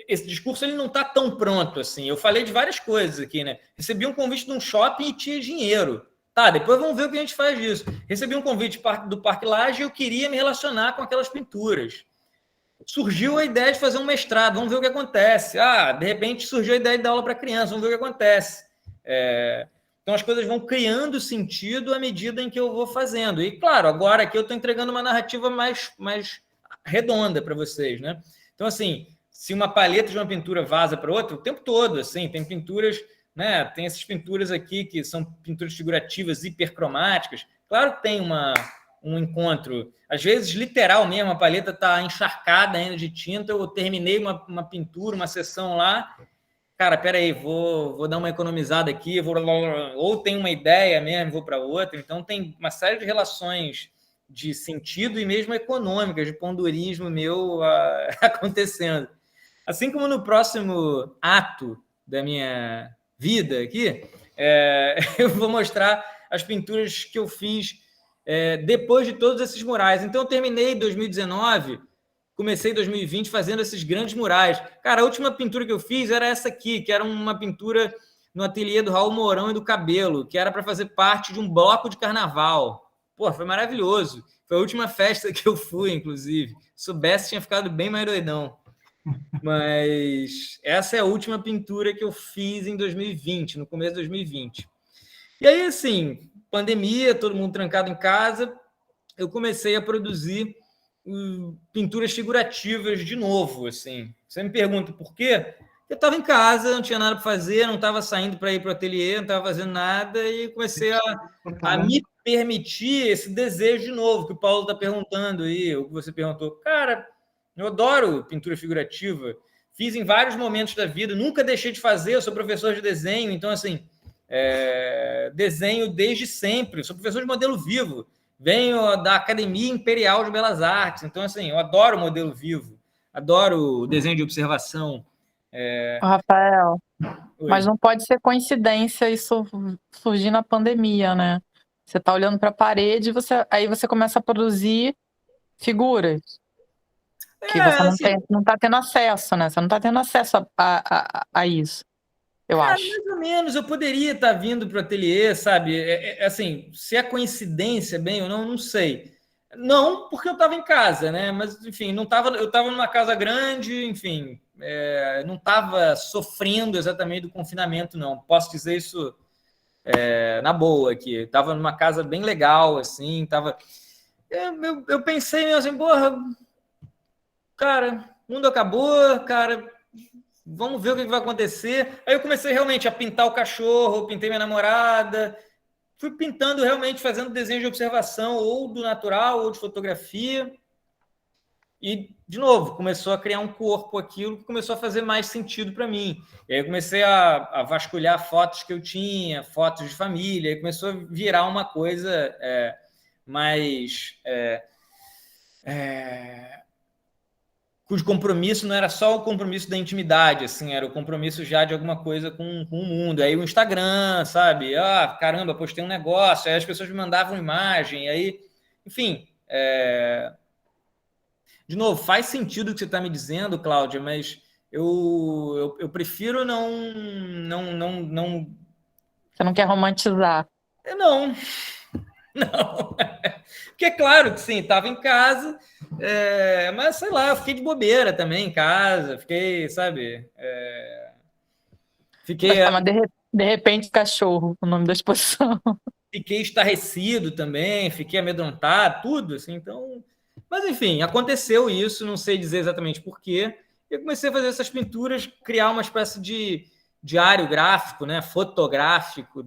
Esse discurso ele não está tão pronto, assim. Eu falei de várias coisas aqui, né? Recebi um convite de um shopping e tinha dinheiro. Tá, depois vamos ver o que a gente faz disso. Recebi um convite do Parque Lage e eu queria me relacionar com aquelas pinturas. Surgiu a ideia de fazer um mestrado, vamos ver o que acontece. De repente surgiu a ideia de dar aula para criança, vamos ver o que acontece. Então as coisas vão criando sentido à medida em que eu vou fazendo. E claro, agora aqui eu estou entregando uma narrativa mais redonda para vocês, né? Então, assim, se uma paleta de uma pintura vaza para outra, o tempo todo, assim, tem pinturas, né? Tem essas pinturas aqui que são pinturas figurativas hipercromáticas. Claro que tem um encontro, às vezes literal mesmo, a paleta está encharcada ainda de tinta, eu terminei uma pintura, uma sessão lá, cara, peraí, vou dar uma economizada aqui, ou tem uma ideia mesmo, vou para outra. Então tem uma série de relações de sentido e mesmo econômicas, de pondurismo meu acontecendo. Assim como no próximo ato da minha vida aqui, eu vou mostrar as pinturas que eu fiz depois de todos esses murais. Então, eu terminei em 2019, comecei em 2020 fazendo esses grandes murais. Cara, a última pintura que eu fiz era essa aqui, que era uma pintura no ateliê do Raul Mourão e do Cabelo, que era para fazer parte de um bloco de carnaval. Pô, foi maravilhoso. Foi a última festa que eu fui, inclusive. Se soubesse, tinha ficado bem mais doidão. Mas essa é a última pintura que eu fiz em 2020, no começo de 2020. E aí, assim, pandemia, todo mundo trancado em casa, eu comecei a produzir pinturas figurativas de novo, assim. Você me pergunta por quê? Eu estava em casa, não tinha nada para fazer, não estava saindo para ir para o ateliê, não estava fazendo nada, e comecei a me permitir esse desejo de novo, que o Paulo está perguntando aí, o que você perguntou. Cara, eu adoro pintura figurativa, fiz em vários momentos da vida, nunca deixei de fazer, eu sou professor de desenho, então, assim, desenho desde sempre, sou professor de modelo vivo, venho da Academia Imperial de Belas Artes, então, assim, eu adoro modelo vivo, adoro o desenho de observação. Rafael, Oi. mas não pode ser coincidência isso surgir na pandemia, né? Você está olhando para a parede, aí você começa a produzir figuras que você não está tendo acesso, né? Você não está tendo acesso a isso, eu acho. Mais ou menos, eu poderia estar vindo para o ateliê, sabe? Assim, se é coincidência, bem ou não sei. Não, porque eu estava em casa, né? Mas, enfim, eu estava numa casa grande, enfim, não estava sofrendo exatamente do confinamento, não. Posso dizer isso na boa aqui. Estava numa casa bem legal, assim, estava... Eu pensei assim, porra, cara, o mundo acabou, cara, vamos ver o que vai acontecer. Aí eu comecei realmente a pintar o cachorro, pintei minha namorada, fui pintando realmente, fazendo desenho de observação, ou do natural, ou de fotografia. E, de novo, começou a criar um corpo aquilo que começou a fazer mais sentido para mim. E aí eu comecei a vasculhar fotos que eu tinha, fotos de família, e começou a virar uma coisa mais... cujo compromisso não era só o compromisso da intimidade, assim, era o compromisso já de alguma coisa com o mundo. Aí o Instagram, sabe? Caramba, postei um negócio, aí as pessoas me mandavam imagem, aí, enfim. De novo, faz sentido o que você está me dizendo, Cláudia, mas eu prefiro não... Você não quer romantizar. Não. Porque é claro que sim, estava em casa, mas sei lá, eu fiquei de bobeira também em casa, fiquei, sabe? De repente, cachorro, o nome da exposição. Fiquei estarrecido também, fiquei amedrontado, tudo, assim, então... Mas, enfim, aconteceu isso, não sei dizer exatamente por quê. Eu comecei a fazer essas pinturas, criar uma espécie de diário gráfico, né, fotográfico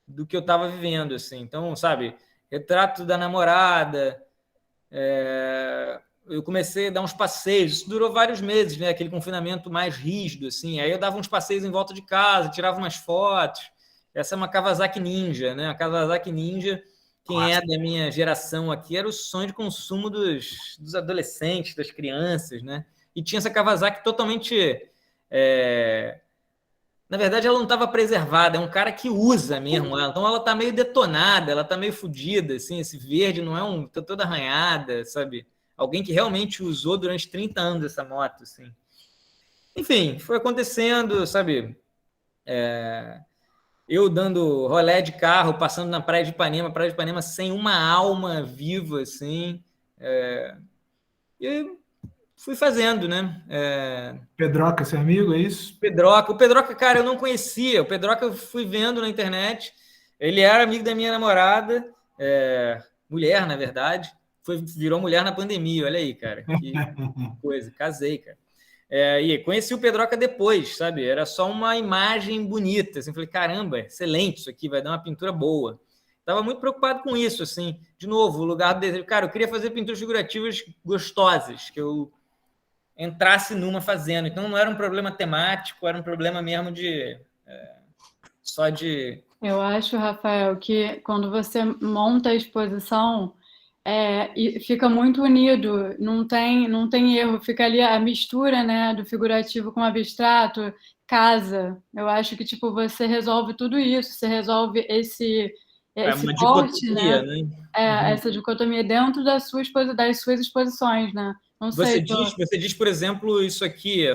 do que eu estava vivendo, assim. Então, sabe, retrato da namorada, eu comecei a dar uns passeios, isso durou vários meses, né, aquele confinamento mais rígido, assim. Aí eu dava uns passeios em volta de casa, tirava umas fotos. Essa é uma Kawasaki Ninja, né? A Kawasaki Ninja, quem é da minha geração aqui, era o sonho de consumo dos adolescentes, das crianças, né? E tinha essa Kawasaki totalmente... Na verdade, ela não estava preservada, é um cara que usa mesmo ela. Então, ela está meio detonada, ela está meio fodida, assim, esse verde não é tá toda arranhada, sabe? Alguém que realmente usou durante 30 anos essa moto, assim. Enfim, foi acontecendo, sabe? Eu dando rolé de carro, passando na Praia de Ipanema sem uma alma viva, assim. E fui fazendo, né? Pedroca, seu amigo, é isso? O Pedroca, cara, eu não conhecia. O Pedroca eu fui vendo na internet. Ele era amigo da minha namorada, mulher, na verdade. Virou mulher na pandemia, olha aí, cara. Que coisa. Casei, cara. E conheci o Pedroca depois, sabe? Era só uma imagem bonita. Assim, falei, caramba, excelente isso aqui, vai dar uma pintura boa. Estava muito preocupado com isso, assim. De novo, o lugar do desejo. Cara, eu queria fazer pinturas figurativas gostosas, que eu entrasse numa fazendo. Então, não era um problema temático, era um problema mesmo só de... Eu acho, Rafael, que quando você monta a exposição, e fica muito unido, não tem erro, fica ali a mistura, né, do figurativo com o abstrato, casa. Eu acho que tipo você resolve tudo isso, você resolve esse uma corte, dicotomia, né? né? Essa dicotomia dentro das suas exposições, né? Não sei, Você diz, por exemplo, isso aqui,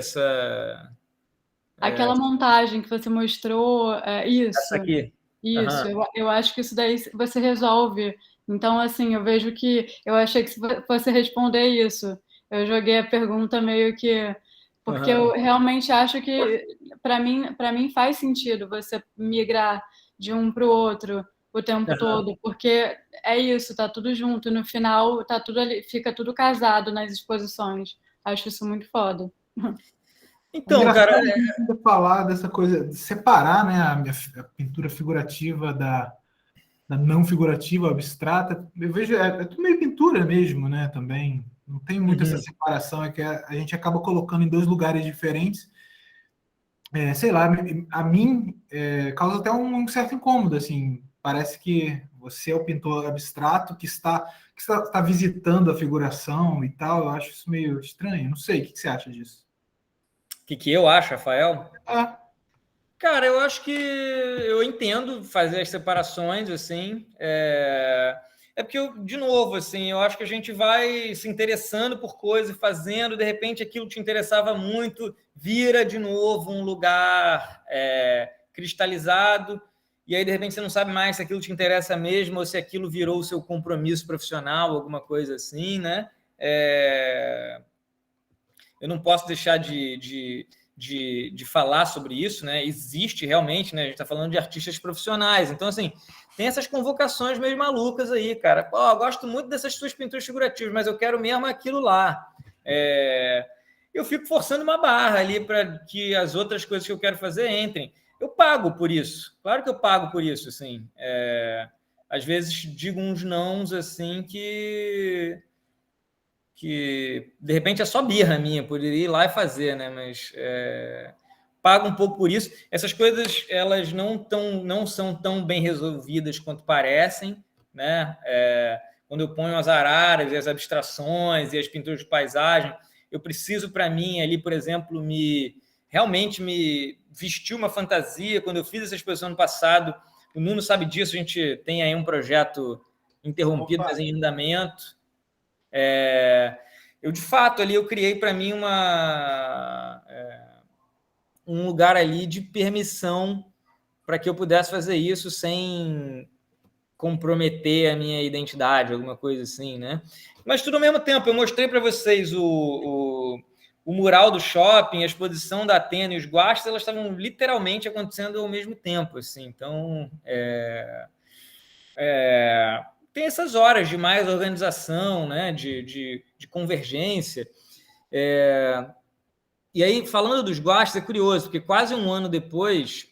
aquela montagem que você mostrou, isso. essa aqui. Isso, eu acho que isso daí você resolve. Então, assim, eu vejo que eu achei que se você responder isso, eu joguei a pergunta meio que porque eu realmente acho que para mim faz sentido você migrar de um para o outro o tempo todo, porque é isso, tá tudo junto, no final tá tudo ali, fica tudo casado nas exposições. Acho isso muito foda. Então, cara, falar dessa coisa, de separar, né, a pintura figurativa da não figurativa, abstrata. Eu vejo, é tudo meio pintura mesmo, né, também. Não tem muito essa separação, é que a gente acaba colocando em dois lugares diferentes. Sei lá, a mim causa até um certo incômodo, assim. Parece que você é o pintor abstrato que está visitando a figuração e tal. Eu acho isso meio estranho. Não sei, o que você acha disso? O que eu acho, Rafael? Cara, eu acho que eu entendo fazer as separações, assim. Porque, de novo, assim, eu acho que a gente vai se interessando por coisas, fazendo, de repente aquilo te interessava muito, vira de novo um lugar cristalizado, e aí, de repente, você não sabe mais se aquilo te interessa mesmo ou se aquilo virou o seu compromisso profissional, alguma coisa assim, né? Eu não posso deixar de falar sobre isso, né? Existe realmente, né? A gente está falando de artistas profissionais. Então, assim, tem essas convocações meio malucas aí, cara. Pô, eu gosto muito dessas suas pinturas figurativas, mas eu quero mesmo aquilo lá. Eu fico forçando uma barra ali para que as outras coisas que eu quero fazer entrem. Eu pago por isso. Claro que eu pago por isso, assim. Às vezes digo uns nãos, assim, que de repente é só birra minha, poderia ir lá e fazer, né? Mas pago um pouco por isso. Essas coisas, elas não são tão bem resolvidas quanto parecem, né? Quando eu ponho as araras e as abstrações e as pinturas de paisagem, eu preciso, para mim, ali, por exemplo, realmente me vestir uma fantasia. Quando eu fiz essa exposição no passado, o Nuno sabe disso, a gente tem aí um projeto interrompido, mas em andamento. Eu, de fato, ali eu criei para mim um lugar ali de permissão para que eu pudesse fazer isso sem comprometer a minha identidade, alguma coisa assim, né? Mas tudo ao mesmo tempo, eu mostrei para vocês o o mural do shopping, a exposição da Atena e os guastes, elas estavam literalmente acontecendo ao mesmo tempo, assim. Então, tem essas horas de mais organização, né, de convergência. E aí, falando dos guastes, é curioso, porque quase um ano depois,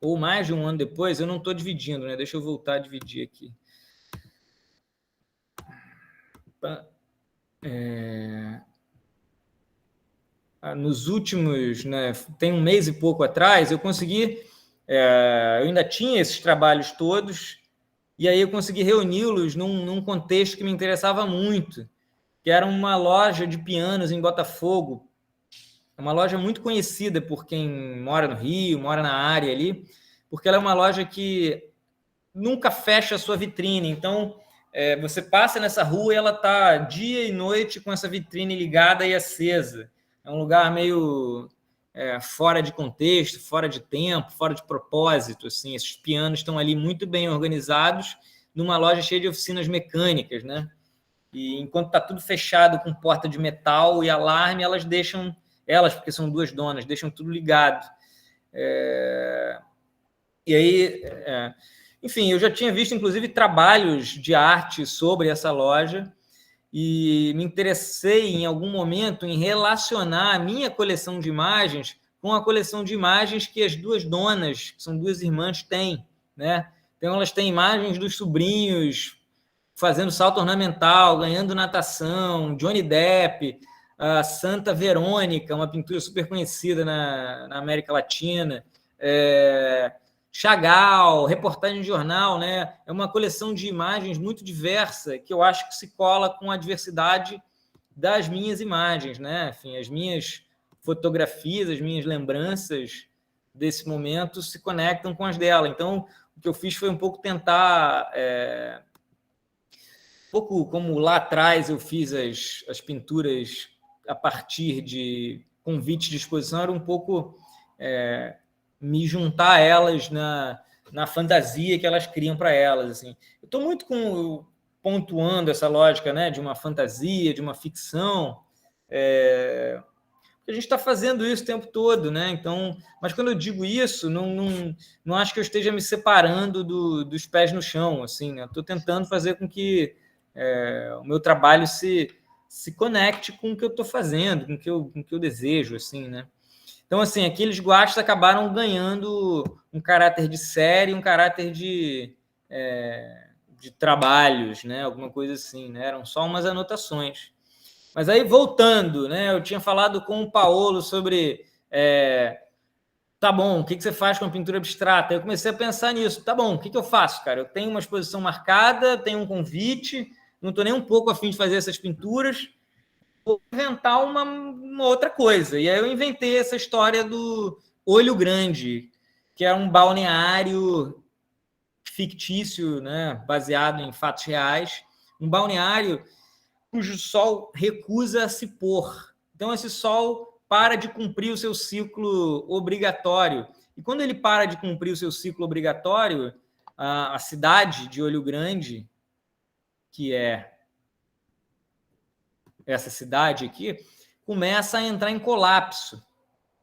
ou mais de um ano depois, eu não estou dividindo, né? Deixa eu voltar a dividir aqui. Nos últimos, né, tem um mês e pouco atrás, eu consegui, eu ainda tinha esses trabalhos todos, e aí eu consegui reuni-los num contexto que me interessava muito, que era uma loja de pianos em Botafogo, uma loja muito conhecida por quem mora no Rio, mora na área ali, porque ela é uma loja que nunca fecha a sua vitrine. Então, você passa nessa rua e ela está dia e noite com essa vitrine ligada e acesa. É um lugar meio fora de contexto, fora de tempo, fora de propósito. Assim. Esses pianos estão ali muito bem organizados numa loja cheia de oficinas mecânicas, né? E enquanto está tudo fechado com porta de metal e alarme, elas deixam... porque são duas donas, deixam tudo ligado. E aí, enfim, eu já tinha visto, inclusive, trabalhos de arte sobre essa loja e me interessei, em algum momento, em relacionar a minha coleção de imagens com a coleção de imagens que as duas donas, que são duas irmãs, têm, né? Então, elas têm imagens dos sobrinhos fazendo salto ornamental, ganhando natação, Johnny Depp, a Santa Verônica, uma pintura super conhecida na América Latina, Chagall, reportagem de jornal, né? É uma coleção de imagens muito diversa que eu acho que se cola com a diversidade das minhas imagens, né? Enfim, as minhas fotografias, as minhas lembranças desse momento se conectam com as dela. Então, o que eu fiz foi um pouco tentar... um pouco como lá atrás eu fiz as pinturas a partir de convites de exposição, era um pouco me juntar a elas na fantasia que elas criam para elas. Assim. Eu estou muito pontuando essa lógica, né, de uma fantasia, de uma ficção, a gente está fazendo isso o tempo todo, né? Então, mas quando eu digo isso, não acho que eu esteja me separando dos pés no chão, assim, né? Estou tentando fazer com que o meu trabalho se conecte com o que eu estou fazendo, com o que eu desejo, assim, né? Então, assim, aqueles guastes acabaram ganhando um caráter de série, um caráter de trabalhos, né? Alguma coisa assim, né? Eram só umas anotações. Mas aí, voltando, né? Eu tinha falado com o Paolo sobre... tá bom, o que você faz com a pintura abstrata? Eu comecei a pensar nisso. Tá bom, o que eu faço, cara? Eu tenho uma exposição marcada, tenho um convite, não estou nem um pouco a fim de fazer essas pinturas, vou inventar uma outra coisa. E aí eu inventei essa história do Olho Grande, que é um balneário fictício, né? Baseado em fatos reais. Um balneário cujo sol recusa se pôr. Então, esse sol para de cumprir o seu ciclo obrigatório. E quando ele para de cumprir o seu ciclo obrigatório, a cidade de Olho Grande, que é essa cidade aqui, começa a entrar em colapso.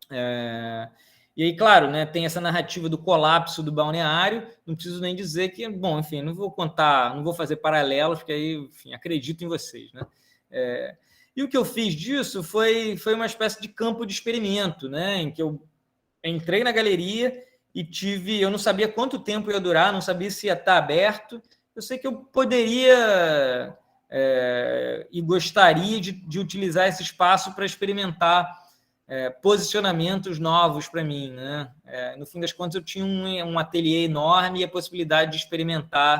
E aí, claro, né, tem essa narrativa do colapso do balneário, não preciso nem dizer que, bom, enfim, não vou contar, não vou fazer paralelos, porque aí, enfim, acredito em vocês, né? E o que eu fiz disso foi uma espécie de campo de experimento, né, em que eu entrei na galeria e eu não sabia quanto tempo ia durar, não sabia se ia estar aberto, eu sei que eu poderia e gostaria de utilizar esse espaço para experimentar posicionamentos novos para mim, né? No fim das contas, eu tinha um ateliê enorme e a possibilidade de experimentar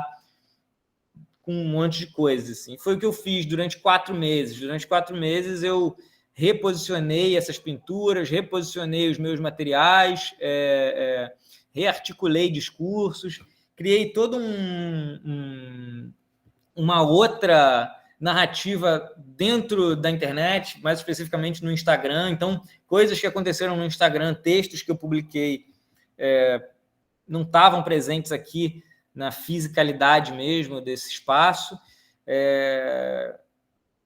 com um monte de coisas. Assim. Foi o que eu fiz durante 4 meses. Durante 4 meses, eu reposicionei essas pinturas, reposicionei os meus materiais, rearticulei discursos, criei todo uma outra narrativa dentro da internet, mais especificamente no Instagram. Então, coisas que aconteceram no Instagram, textos que eu publiquei, não estavam presentes aqui na fisicalidade mesmo desse espaço.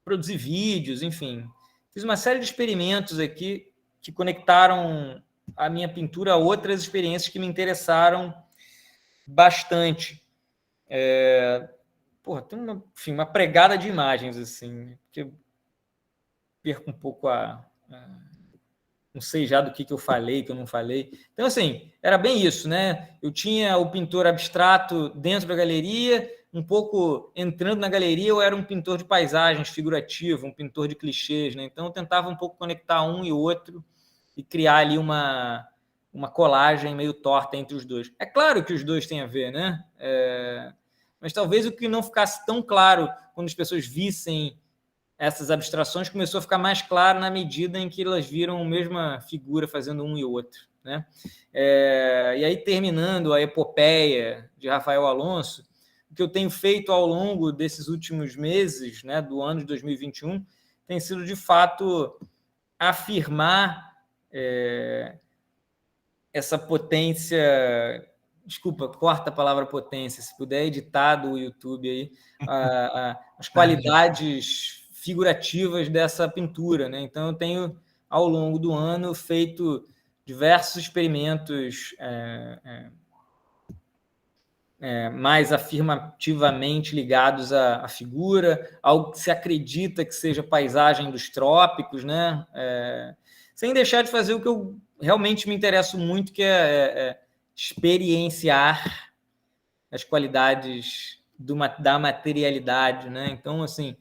Produzir vídeos, enfim. fiz uma série de experimentos aqui que conectaram a minha pintura a outras experiências que me interessaram bastante. Tem uma pregada de imagens, assim, que eu perco um pouco não sei já do que eu falei, que eu não falei. Então, assim, era bem isso, né? Eu tinha o pintor abstrato dentro da galeria, um pouco entrando na galeria, eu era um pintor de paisagens figurativo, um pintor de clichês, né? Então, eu tentava um pouco conectar um e outro e criar ali uma colagem meio torta entre os dois. É claro que os dois têm a ver, né? Mas talvez o que não ficasse tão claro quando as pessoas vissem essas abstrações começou a ficar mais claro na medida em que elas viram a mesma figura fazendo um e outro, né? E aí, terminando a epopeia de Rafael Alonso, o que eu tenho feito ao longo desses últimos meses, né, do ano de 2021, tem sido, de fato, afirmar essa potência... Desculpa, corta a palavra potência, se puder editar do YouTube aí, as qualidades figurativas dessa pintura, né? Então, eu tenho, ao longo do ano, feito diversos experimentos mais afirmativamente ligados à figura, algo que se acredita que seja paisagem dos trópicos, né? Sem deixar de fazer o que eu realmente me interesso muito, que é experienciar as qualidades da materialidade, né? Então, assim,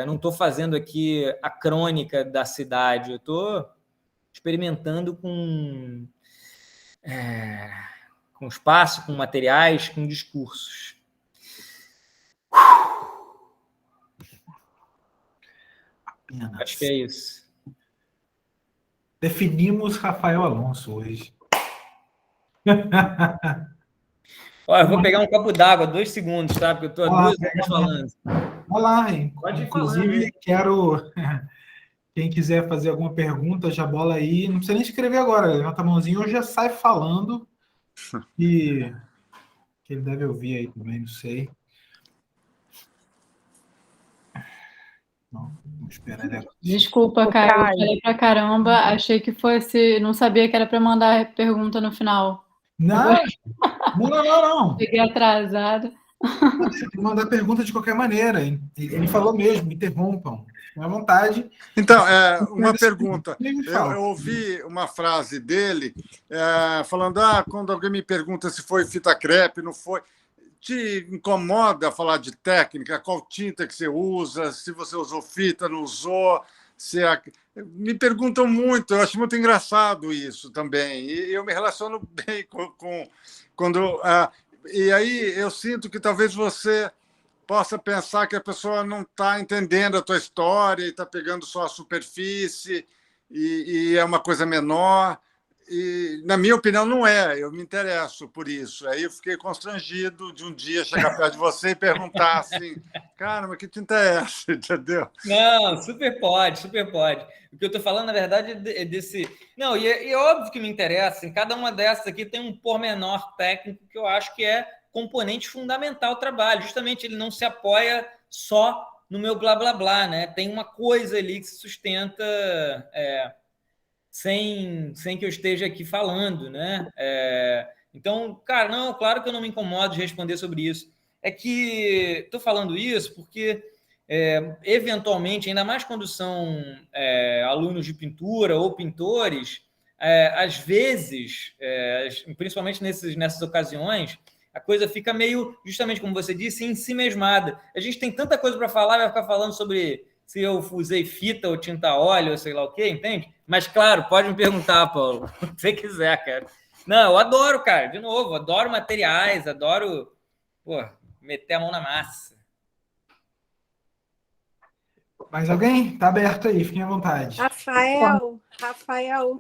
não estou fazendo aqui a crônica da cidade, eu estou experimentando com espaço, com materiais, com discursos. Acho que é isso. Definimos Rafael Alonso hoje. Olha, eu vou pegar um copo d'água, 2 segundos, tá? Porque eu estou há 2 horas falando. Vai lá, hein? Pode ir Inclusive, quero... Quem quiser fazer alguma pergunta, já bola aí. Não precisa nem escrever agora. Levanta a mãozinha ou já sai falando. Que ele deve ouvir aí também, não sei. Não, vamos esperar ele. Desculpa, Caio. Eu falei pra caramba. Achei que fosse... Não sabia que era para mandar pergunta no final. Não, não. Cheguei atrasada. Tem que mandar pergunta de qualquer maneira. Ele falou mesmo, interrompam. À vontade. Então, uma pergunta. Eu ouvi uma frase dele falando: quando alguém me pergunta se foi fita crepe, não foi. Te incomoda falar de técnica? Qual tinta que você usa? Se você usou fita, não usou? Me perguntam muito. Eu acho muito engraçado isso também. E eu me relaciono bem quando. E aí eu sinto que talvez você possa pensar que a pessoa não está entendendo a tua história e está pegando só a superfície e é uma coisa menor. E, na minha opinião, não é. Eu me interesso por isso. Aí eu fiquei constrangido de um dia chegar perto de você e perguntar assim: cara, mas que tinta é essa? Entendeu? Não, super pode, super pode. O que eu estou falando, na verdade, é desse... Não, e é óbvio que me interessa. Em cada uma dessas aqui tem um pormenor técnico que eu acho que é componente fundamental do trabalho. Justamente, ele não se apoia só no meu blá, blá, blá, né? Tem uma coisa ali que se sustenta... sem que eu esteja aqui falando, né? Então, cara, não, claro que eu não me incomodo de responder sobre isso. É que estou falando isso porque, eventualmente, ainda mais quando são alunos de pintura ou pintores, às vezes, principalmente nessas ocasiões, a coisa fica meio, justamente como você disse, em si mesmada. A gente tem tanta coisa para falar, vai ficar falando sobre se eu usei fita ou tinta óleo, ou sei lá o quê, entende? Mas, claro, pode me perguntar, Paulo, o que você quiser, cara. Não, eu adoro, cara, de novo, adoro materiais, adoro, meter a mão na massa. Mais alguém? Está aberto aí, fiquem à vontade. Rafael,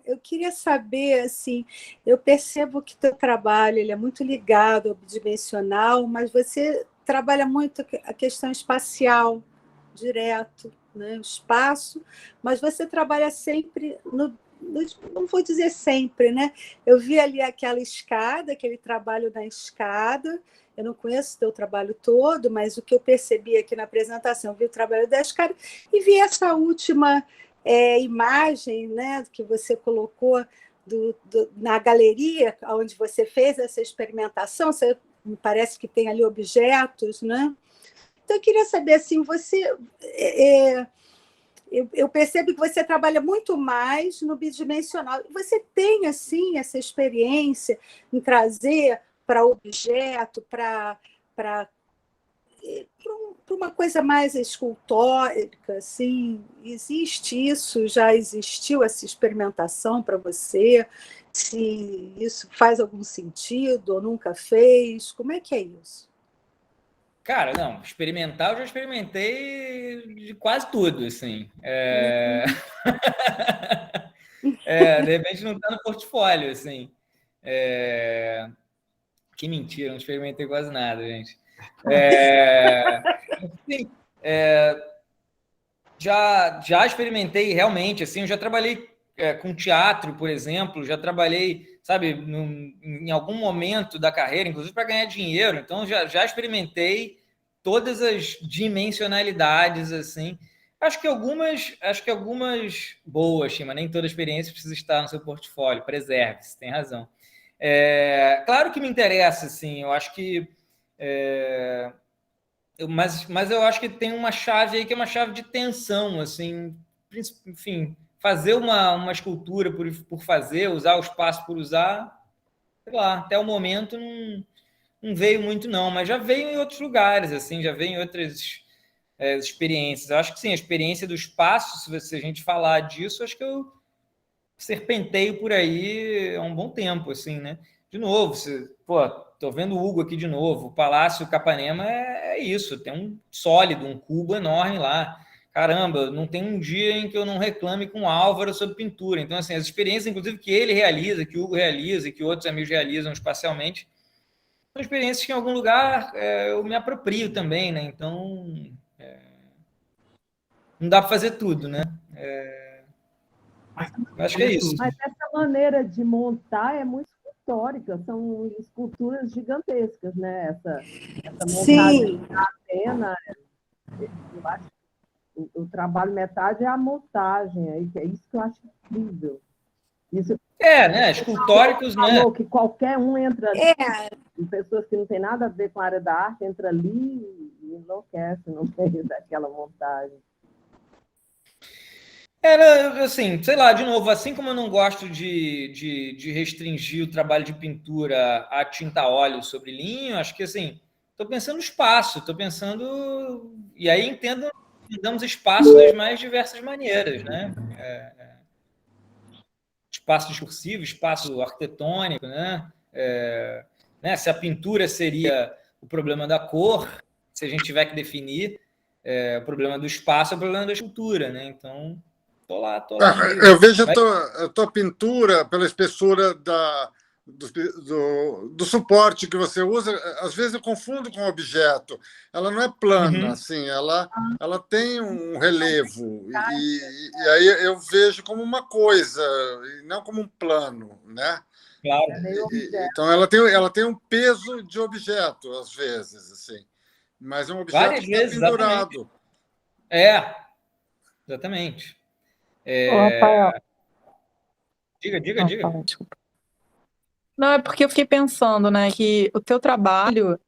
eu queria saber, assim, eu percebo que teu trabalho ele é muito ligado ao bidimensional, mas você trabalha muito a questão espacial, direto, né? O espaço, mas você trabalha sempre não vou dizer sempre, né? Eu vi ali aquela escada, aquele trabalho na escada. Eu não conheço o teu trabalho todo, mas o que eu percebi aqui na apresentação, vi o trabalho da escada e vi essa última imagem, né, que você colocou na galeria onde você fez essa experimentação, me parece que tem ali objetos, né? Então, eu queria saber, assim, eu percebo que você trabalha muito mais no bidimensional. Você tem, assim, essa experiência em trazer para objeto, para uma coisa mais escultórica, assim? Existe isso? Já existiu essa experimentação para você? Se isso faz algum sentido ou nunca fez? Como é que é isso? Cara, não, experimentar eu já experimentei de quase tudo, assim. De repente não está no portfólio, assim. Que mentira, não experimentei quase nada, gente. Sim, já experimentei realmente, assim, eu já trabalhei com teatro, por exemplo, já trabalhei, sabe, em algum momento da carreira, inclusive para ganhar dinheiro, então já experimentei todas as dimensionalidades, assim. Acho que algumas boas, mas nem toda experiência precisa estar no seu portfólio, preserve-se, tem razão. Claro que me interessa, assim, eu acho que... Mas eu acho que tem uma chave aí que é uma chave de tensão, assim, enfim, fazer uma escultura por fazer, usar o espaço por usar, sei lá, até o momento não veio muito não, mas já veio em outros lugares, assim, já veio em outras experiências. Eu acho que sim, a experiência do espaço, se a gente falar disso, acho que eu serpenteio por aí há um bom tempo, assim, né? De novo, tô vendo o Hugo aqui de novo, o Palácio Capanema é isso, tem um sólido, um cubo enorme lá. Caramba, não tem um dia em que eu não reclame com o Álvaro sobre pintura. Então, assim, as experiências, inclusive, que ele realiza, que o Hugo realiza e que outros amigos realizam espacialmente, são experiências que em algum lugar eu me aproprio também, né? Então, não dá para fazer tudo, né? Acho que é isso. Mas essa maneira de montar é muito escultórica, são esculturas gigantescas, né? Essa montagem da Atena, eu acho que o trabalho metade é a montagem, aí, que é isso que eu acho incrível. Isso, né? Escultóricos, né? Que qualquer um entra ali, pessoas que não têm nada a ver com a área da arte, entra ali e enlouquece no meio daquela montagem. Assim, sei lá, de novo, assim como eu não gosto de restringir o trabalho de pintura a tinta a óleo sobre linho, acho que, assim, estou pensando no espaço, estou pensando... E aí entendamos espaço das mais diversas maneiras, né? Espaço discursivo, espaço arquitetônico, né? Se a pintura seria o problema da cor, se a gente tiver que definir, o problema do espaço é o problema da escultura, né? Então... Tô lá eu vejo a tua pintura pela espessura do suporte que você usa. Às vezes eu confundo com objeto. Ela não é plana, assim, ela tem um relevo. E aí eu vejo como uma coisa, e não como um plano, né? Claro. Então ela tem um peso de objeto, às vezes, assim. Mas é um objeto Várias que está vezes, pendurado. Exatamente. Rafael. Diga. Desculpa. Não, é porque eu fiquei pensando, né, que o teu trabalho,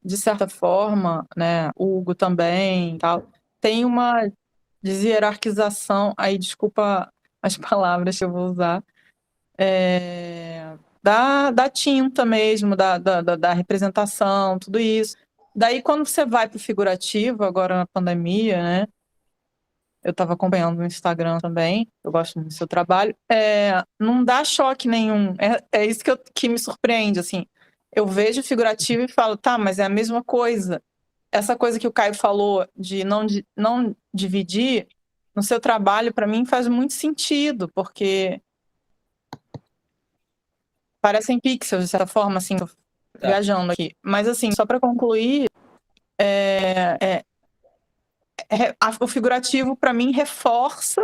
de certa forma, né, o Hugo também, tal, tem uma deshierarquização, aí desculpa as palavras que eu vou usar, da tinta mesmo, da representação, tudo isso. Daí, quando você vai para o figurativo, agora na pandemia, né, eu estava acompanhando no Instagram também, eu gosto muito do seu trabalho, não dá choque nenhum, é isso que me surpreende, assim, eu vejo figurativo e falo, tá, mas é a mesma coisa. Essa coisa que o Caio falou de não dividir, no seu trabalho, para mim, faz muito sentido, porque parecem pixels, de certa forma, assim, viajando aqui. Mas, assim, só para concluir, o figurativo, para mim, reforça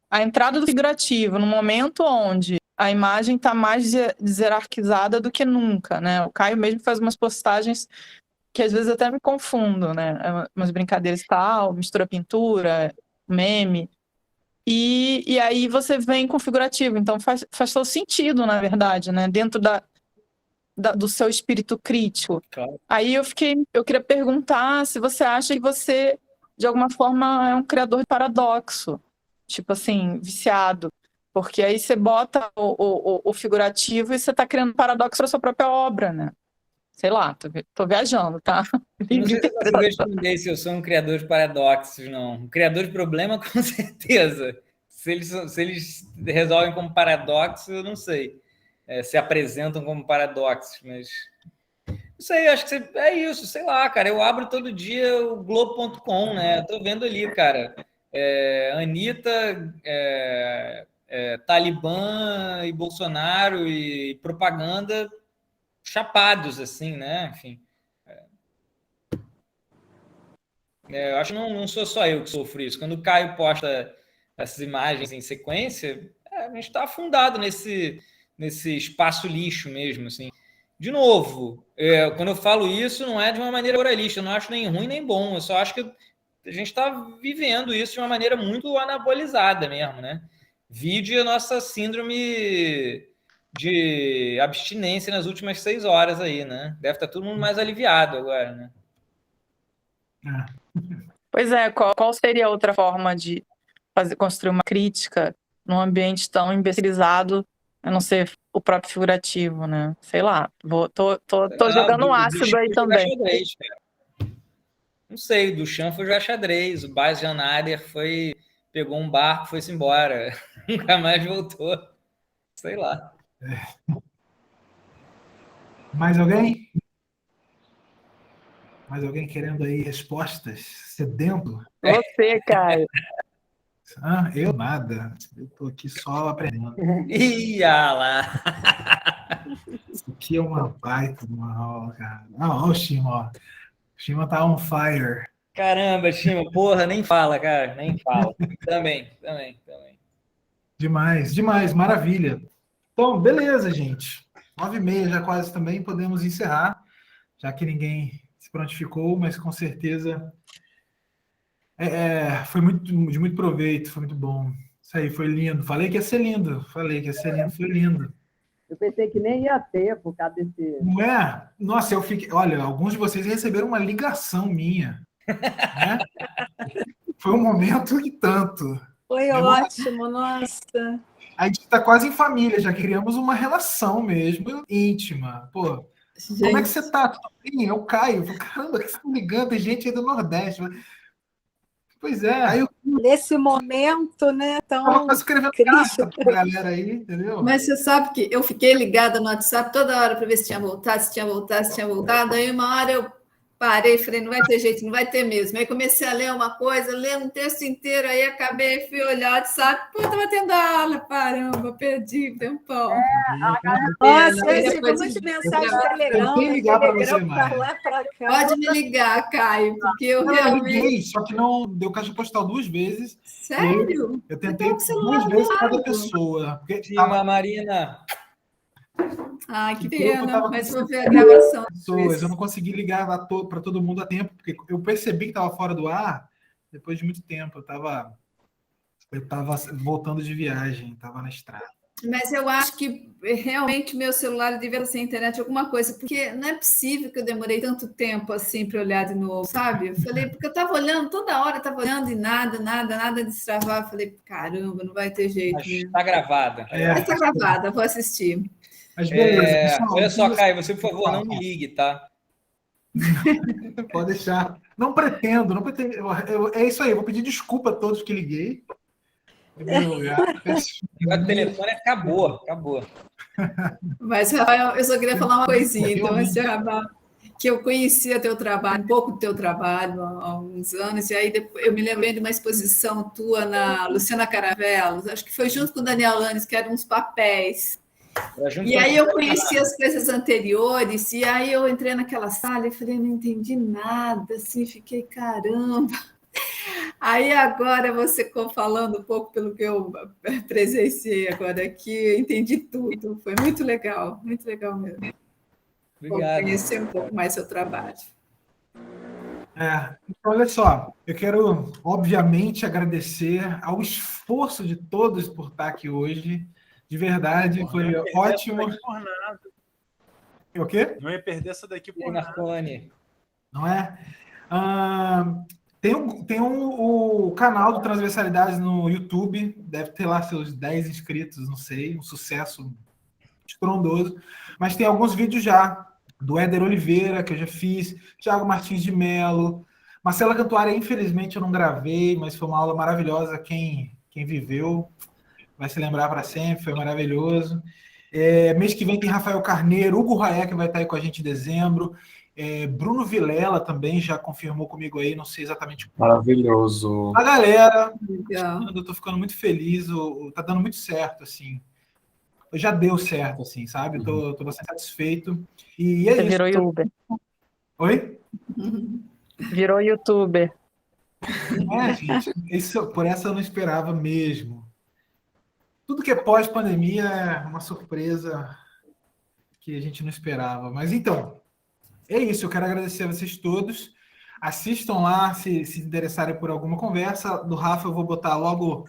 a entrada do figurativo no momento onde a imagem está mais hierarquizada do que nunca, né? O Caio mesmo faz umas postagens que às vezes até me confundo, né? Umas brincadeiras e tal, mistura pintura, meme. E aí você vem com figurativo. Então faz todo sentido, na verdade, né? Dentro do seu espírito crítico. Claro. Aí eu queria perguntar se você acha que você, de alguma forma, é um criador de paradoxo. Tipo assim, viciado. Porque aí você bota o figurativo e você está criando paradoxo para sua própria obra, né? Sei lá, tô viajando, tá? Eu não sei se eu consigo responder se eu sou um criador de paradoxos, não. Um criador de problema, com certeza. Se eles resolvem como paradoxo, eu não sei. Se apresentam como paradoxos, mas... Não sei, acho que é isso, sei lá, cara. Eu abro todo dia o Globo.com, né? Eu tô vendo ali, cara. Anitta, Talibã e Bolsonaro e propaganda chapados, assim, né? Enfim. Eu acho que não sou só eu que sofro isso. Quando o Caio posta essas imagens em sequência, a gente está afundado nesse espaço lixo mesmo, assim. De novo, quando eu falo isso, não é de uma maneira moralista, eu não acho nem ruim nem bom, eu só acho que a gente está vivendo isso de uma maneira muito anabolizada mesmo, né? Vide a nossa síndrome de abstinência nas últimas 6 horas aí, né? Deve estar todo mundo mais aliviado agora, né? Pois é, qual seria a outra forma de construir uma crítica num ambiente tão imbecilizado, a não ser o próprio figurativo, né? Sei lá, tô jogando um ácido aí também. Xadrez, não sei, do Chan foi jogar xadrez, o Bas Janader pegou um barco e foi-se embora, nunca mais voltou, sei lá. Mais alguém? Mais alguém querendo aí respostas? Sedento? Você, Caio. Eu nada. Eu tô aqui só aprendendo. Ia lá! Isso aqui é uma baita de uma aula, cara. Olha o Shima, ó. O Shima tá on fire. Caramba, Shima, porra, nem fala, cara, nem fala. Também. Demais, maravilha. Então, beleza, gente. 9h30 já quase também, podemos encerrar, já que ninguém se prontificou, mas com certeza foi de muito proveito, foi muito bom. Isso aí, foi lindo. Falei que ia ser lindo, foi lindo. Eu pensei que nem ia ter por causa desse... Não é? Nossa, olha, alguns de vocês receberam uma ligação minha, né? Foi um momento e tanto. Foi ótimo, nossa. A gente está quase em família, já criamos uma relação mesmo, íntima. Pô, gente, como é que você tá? Tudo bem? É o Caio. Caramba, que você tá ligando? Tem gente aí do Nordeste. Pois é. Aí nesse momento, né? Tão escrevendo carta pra galera aí, entendeu? Mas você sabe que eu fiquei ligada no WhatsApp toda hora para ver se tinha voltado. Aí uma hora eu parei, falei, não vai ter jeito, não vai ter mesmo. Aí comecei a ler uma coisa, lendo um texto inteiro, aí acabei, fui olhar o WhatsApp, tava tendo aula, caramba, perdi o tempão. Nossa, eu recebi muita mensagem no Telegram, pra lá pra cá. Pode me ligar, Caio, porque eu realmente... Eu liguei, só que não deu caixa postal 2 vezes. Sério? Eu tentei 2 vezes cada pessoa. Tima, Marina... Ai, que pena, mas vou ver a gravação. Eu não consegui ligar para todo mundo a tempo, porque eu percebi que estava fora do ar depois de muito tempo. Eu estava voltando de viagem, estava na estrada. Mas eu acho que realmente meu celular devia ser internet, alguma coisa, porque não é possível que eu demorei tanto tempo assim para olhar de novo, sabe? Eu falei, porque eu estava olhando toda hora, e nada destravava. Eu falei, caramba, não vai ter jeito. Mas está gravada. Está gravada, vou assistir. Mas beleza, pessoal, olha só, Caio, você, por favor, não me ligue, tá? Pode deixar. Não pretendo. É isso aí, eu vou pedir desculpa a todos que liguei. Em primeiro lugar. O telefone acabou. Mas, Rafael, eu só queria falar uma coisinha, então, antes de acabar, que eu conhecia teu trabalho, um pouco do teu trabalho há uns anos, e aí eu me lembrei de uma exposição tua na Luciana Caravello, acho que foi junto com o Daniel Lanes, que eram uns papéis. E aí eu conheci as coisas anteriores, e aí eu entrei naquela sala e falei, não entendi nada, assim, fiquei, caramba. Aí agora você falando um pouco pelo que eu presenciei agora aqui, eu entendi tudo, foi muito legal mesmo. Obrigado. Vou conhecer um pouco mais seu trabalho. Então, olha só, eu quero, obviamente, agradecer ao esforço de todos por estar aqui hoje. De verdade, foi ótimo. O quê? Não ia perder essa daqui E aí, por nada. Marconi? Não é? Tem o canal do Transversalidades no YouTube, deve ter lá seus 10 inscritos, não sei, um sucesso estrondoso, mas tem alguns vídeos já, do Éder Oliveira, que eu já fiz, Thiago Martins de Mello, Marcela Cantuária, infelizmente eu não gravei, mas foi uma aula maravilhosa, quem viveu vai se lembrar para sempre, foi maravilhoso. Mês que vem tem Rafael Carneiro, Hugo Raé, que vai estar aí com a gente em dezembro, Bruno Vilela também já confirmou comigo aí, não sei exatamente. Maravilhoso. A galera, Legal. eu estou ficando muito feliz, tá dando muito certo, assim. Já deu certo, assim, sabe? Estou bastante satisfeito. E é Você isso. virou youtuber. Oi? Virou youtuber. Gente, por essa eu não esperava mesmo. Tudo que é pós-pandemia é uma surpresa que a gente não esperava. Mas então, é isso. Eu quero agradecer a vocês todos. Assistam lá, se interessarem por alguma conversa. Do Rafa eu vou botar logo...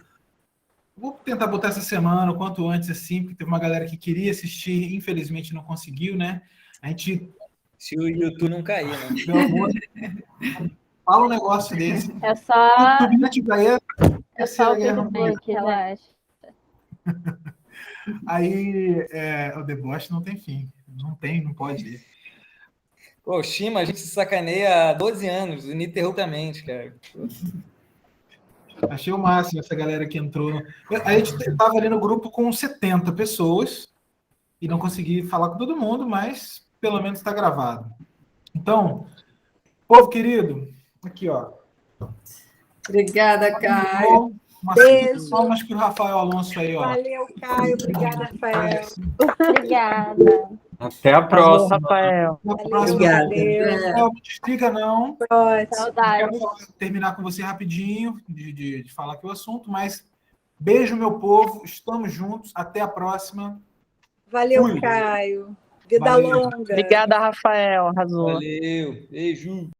Vou tentar botar essa semana, o quanto antes, assim, porque teve uma galera que queria assistir, infelizmente não conseguiu, né? A gente... Se o YouTube não cair, né? Meu amor, fala um negócio desse. É só, YouTube não te ganha, é só o Terceira Guerra Facebook, relaxa. Aí o deboche não tem fim. Não pode ir. Pô, o Shima, a gente se sacaneia há 12 anos, ininterruptamente, cara. Achei o máximo essa galera que entrou. A gente estava ali no grupo com 70 pessoas e não consegui falar com todo mundo, mas pelo menos está gravado. Então, povo querido, aqui, ó. Obrigada, Caio. Beijo. Palmas para o Rafael Alonso aí, ó. Valeu, Caio. Obrigada, Rafael. Obrigada. Até a Alô, próxima. Rafael. Na próxima, Valeu. não desliga, não. Ótimo. Saudades. Quero terminar com você rapidinho, de falar aqui o assunto, mas beijo, meu povo. Estamos juntos. Até a próxima. Valeu, Fui. Caio. Vida Valeu. longa. Obrigada, Rafael. Arrasou. Valeu, beijo.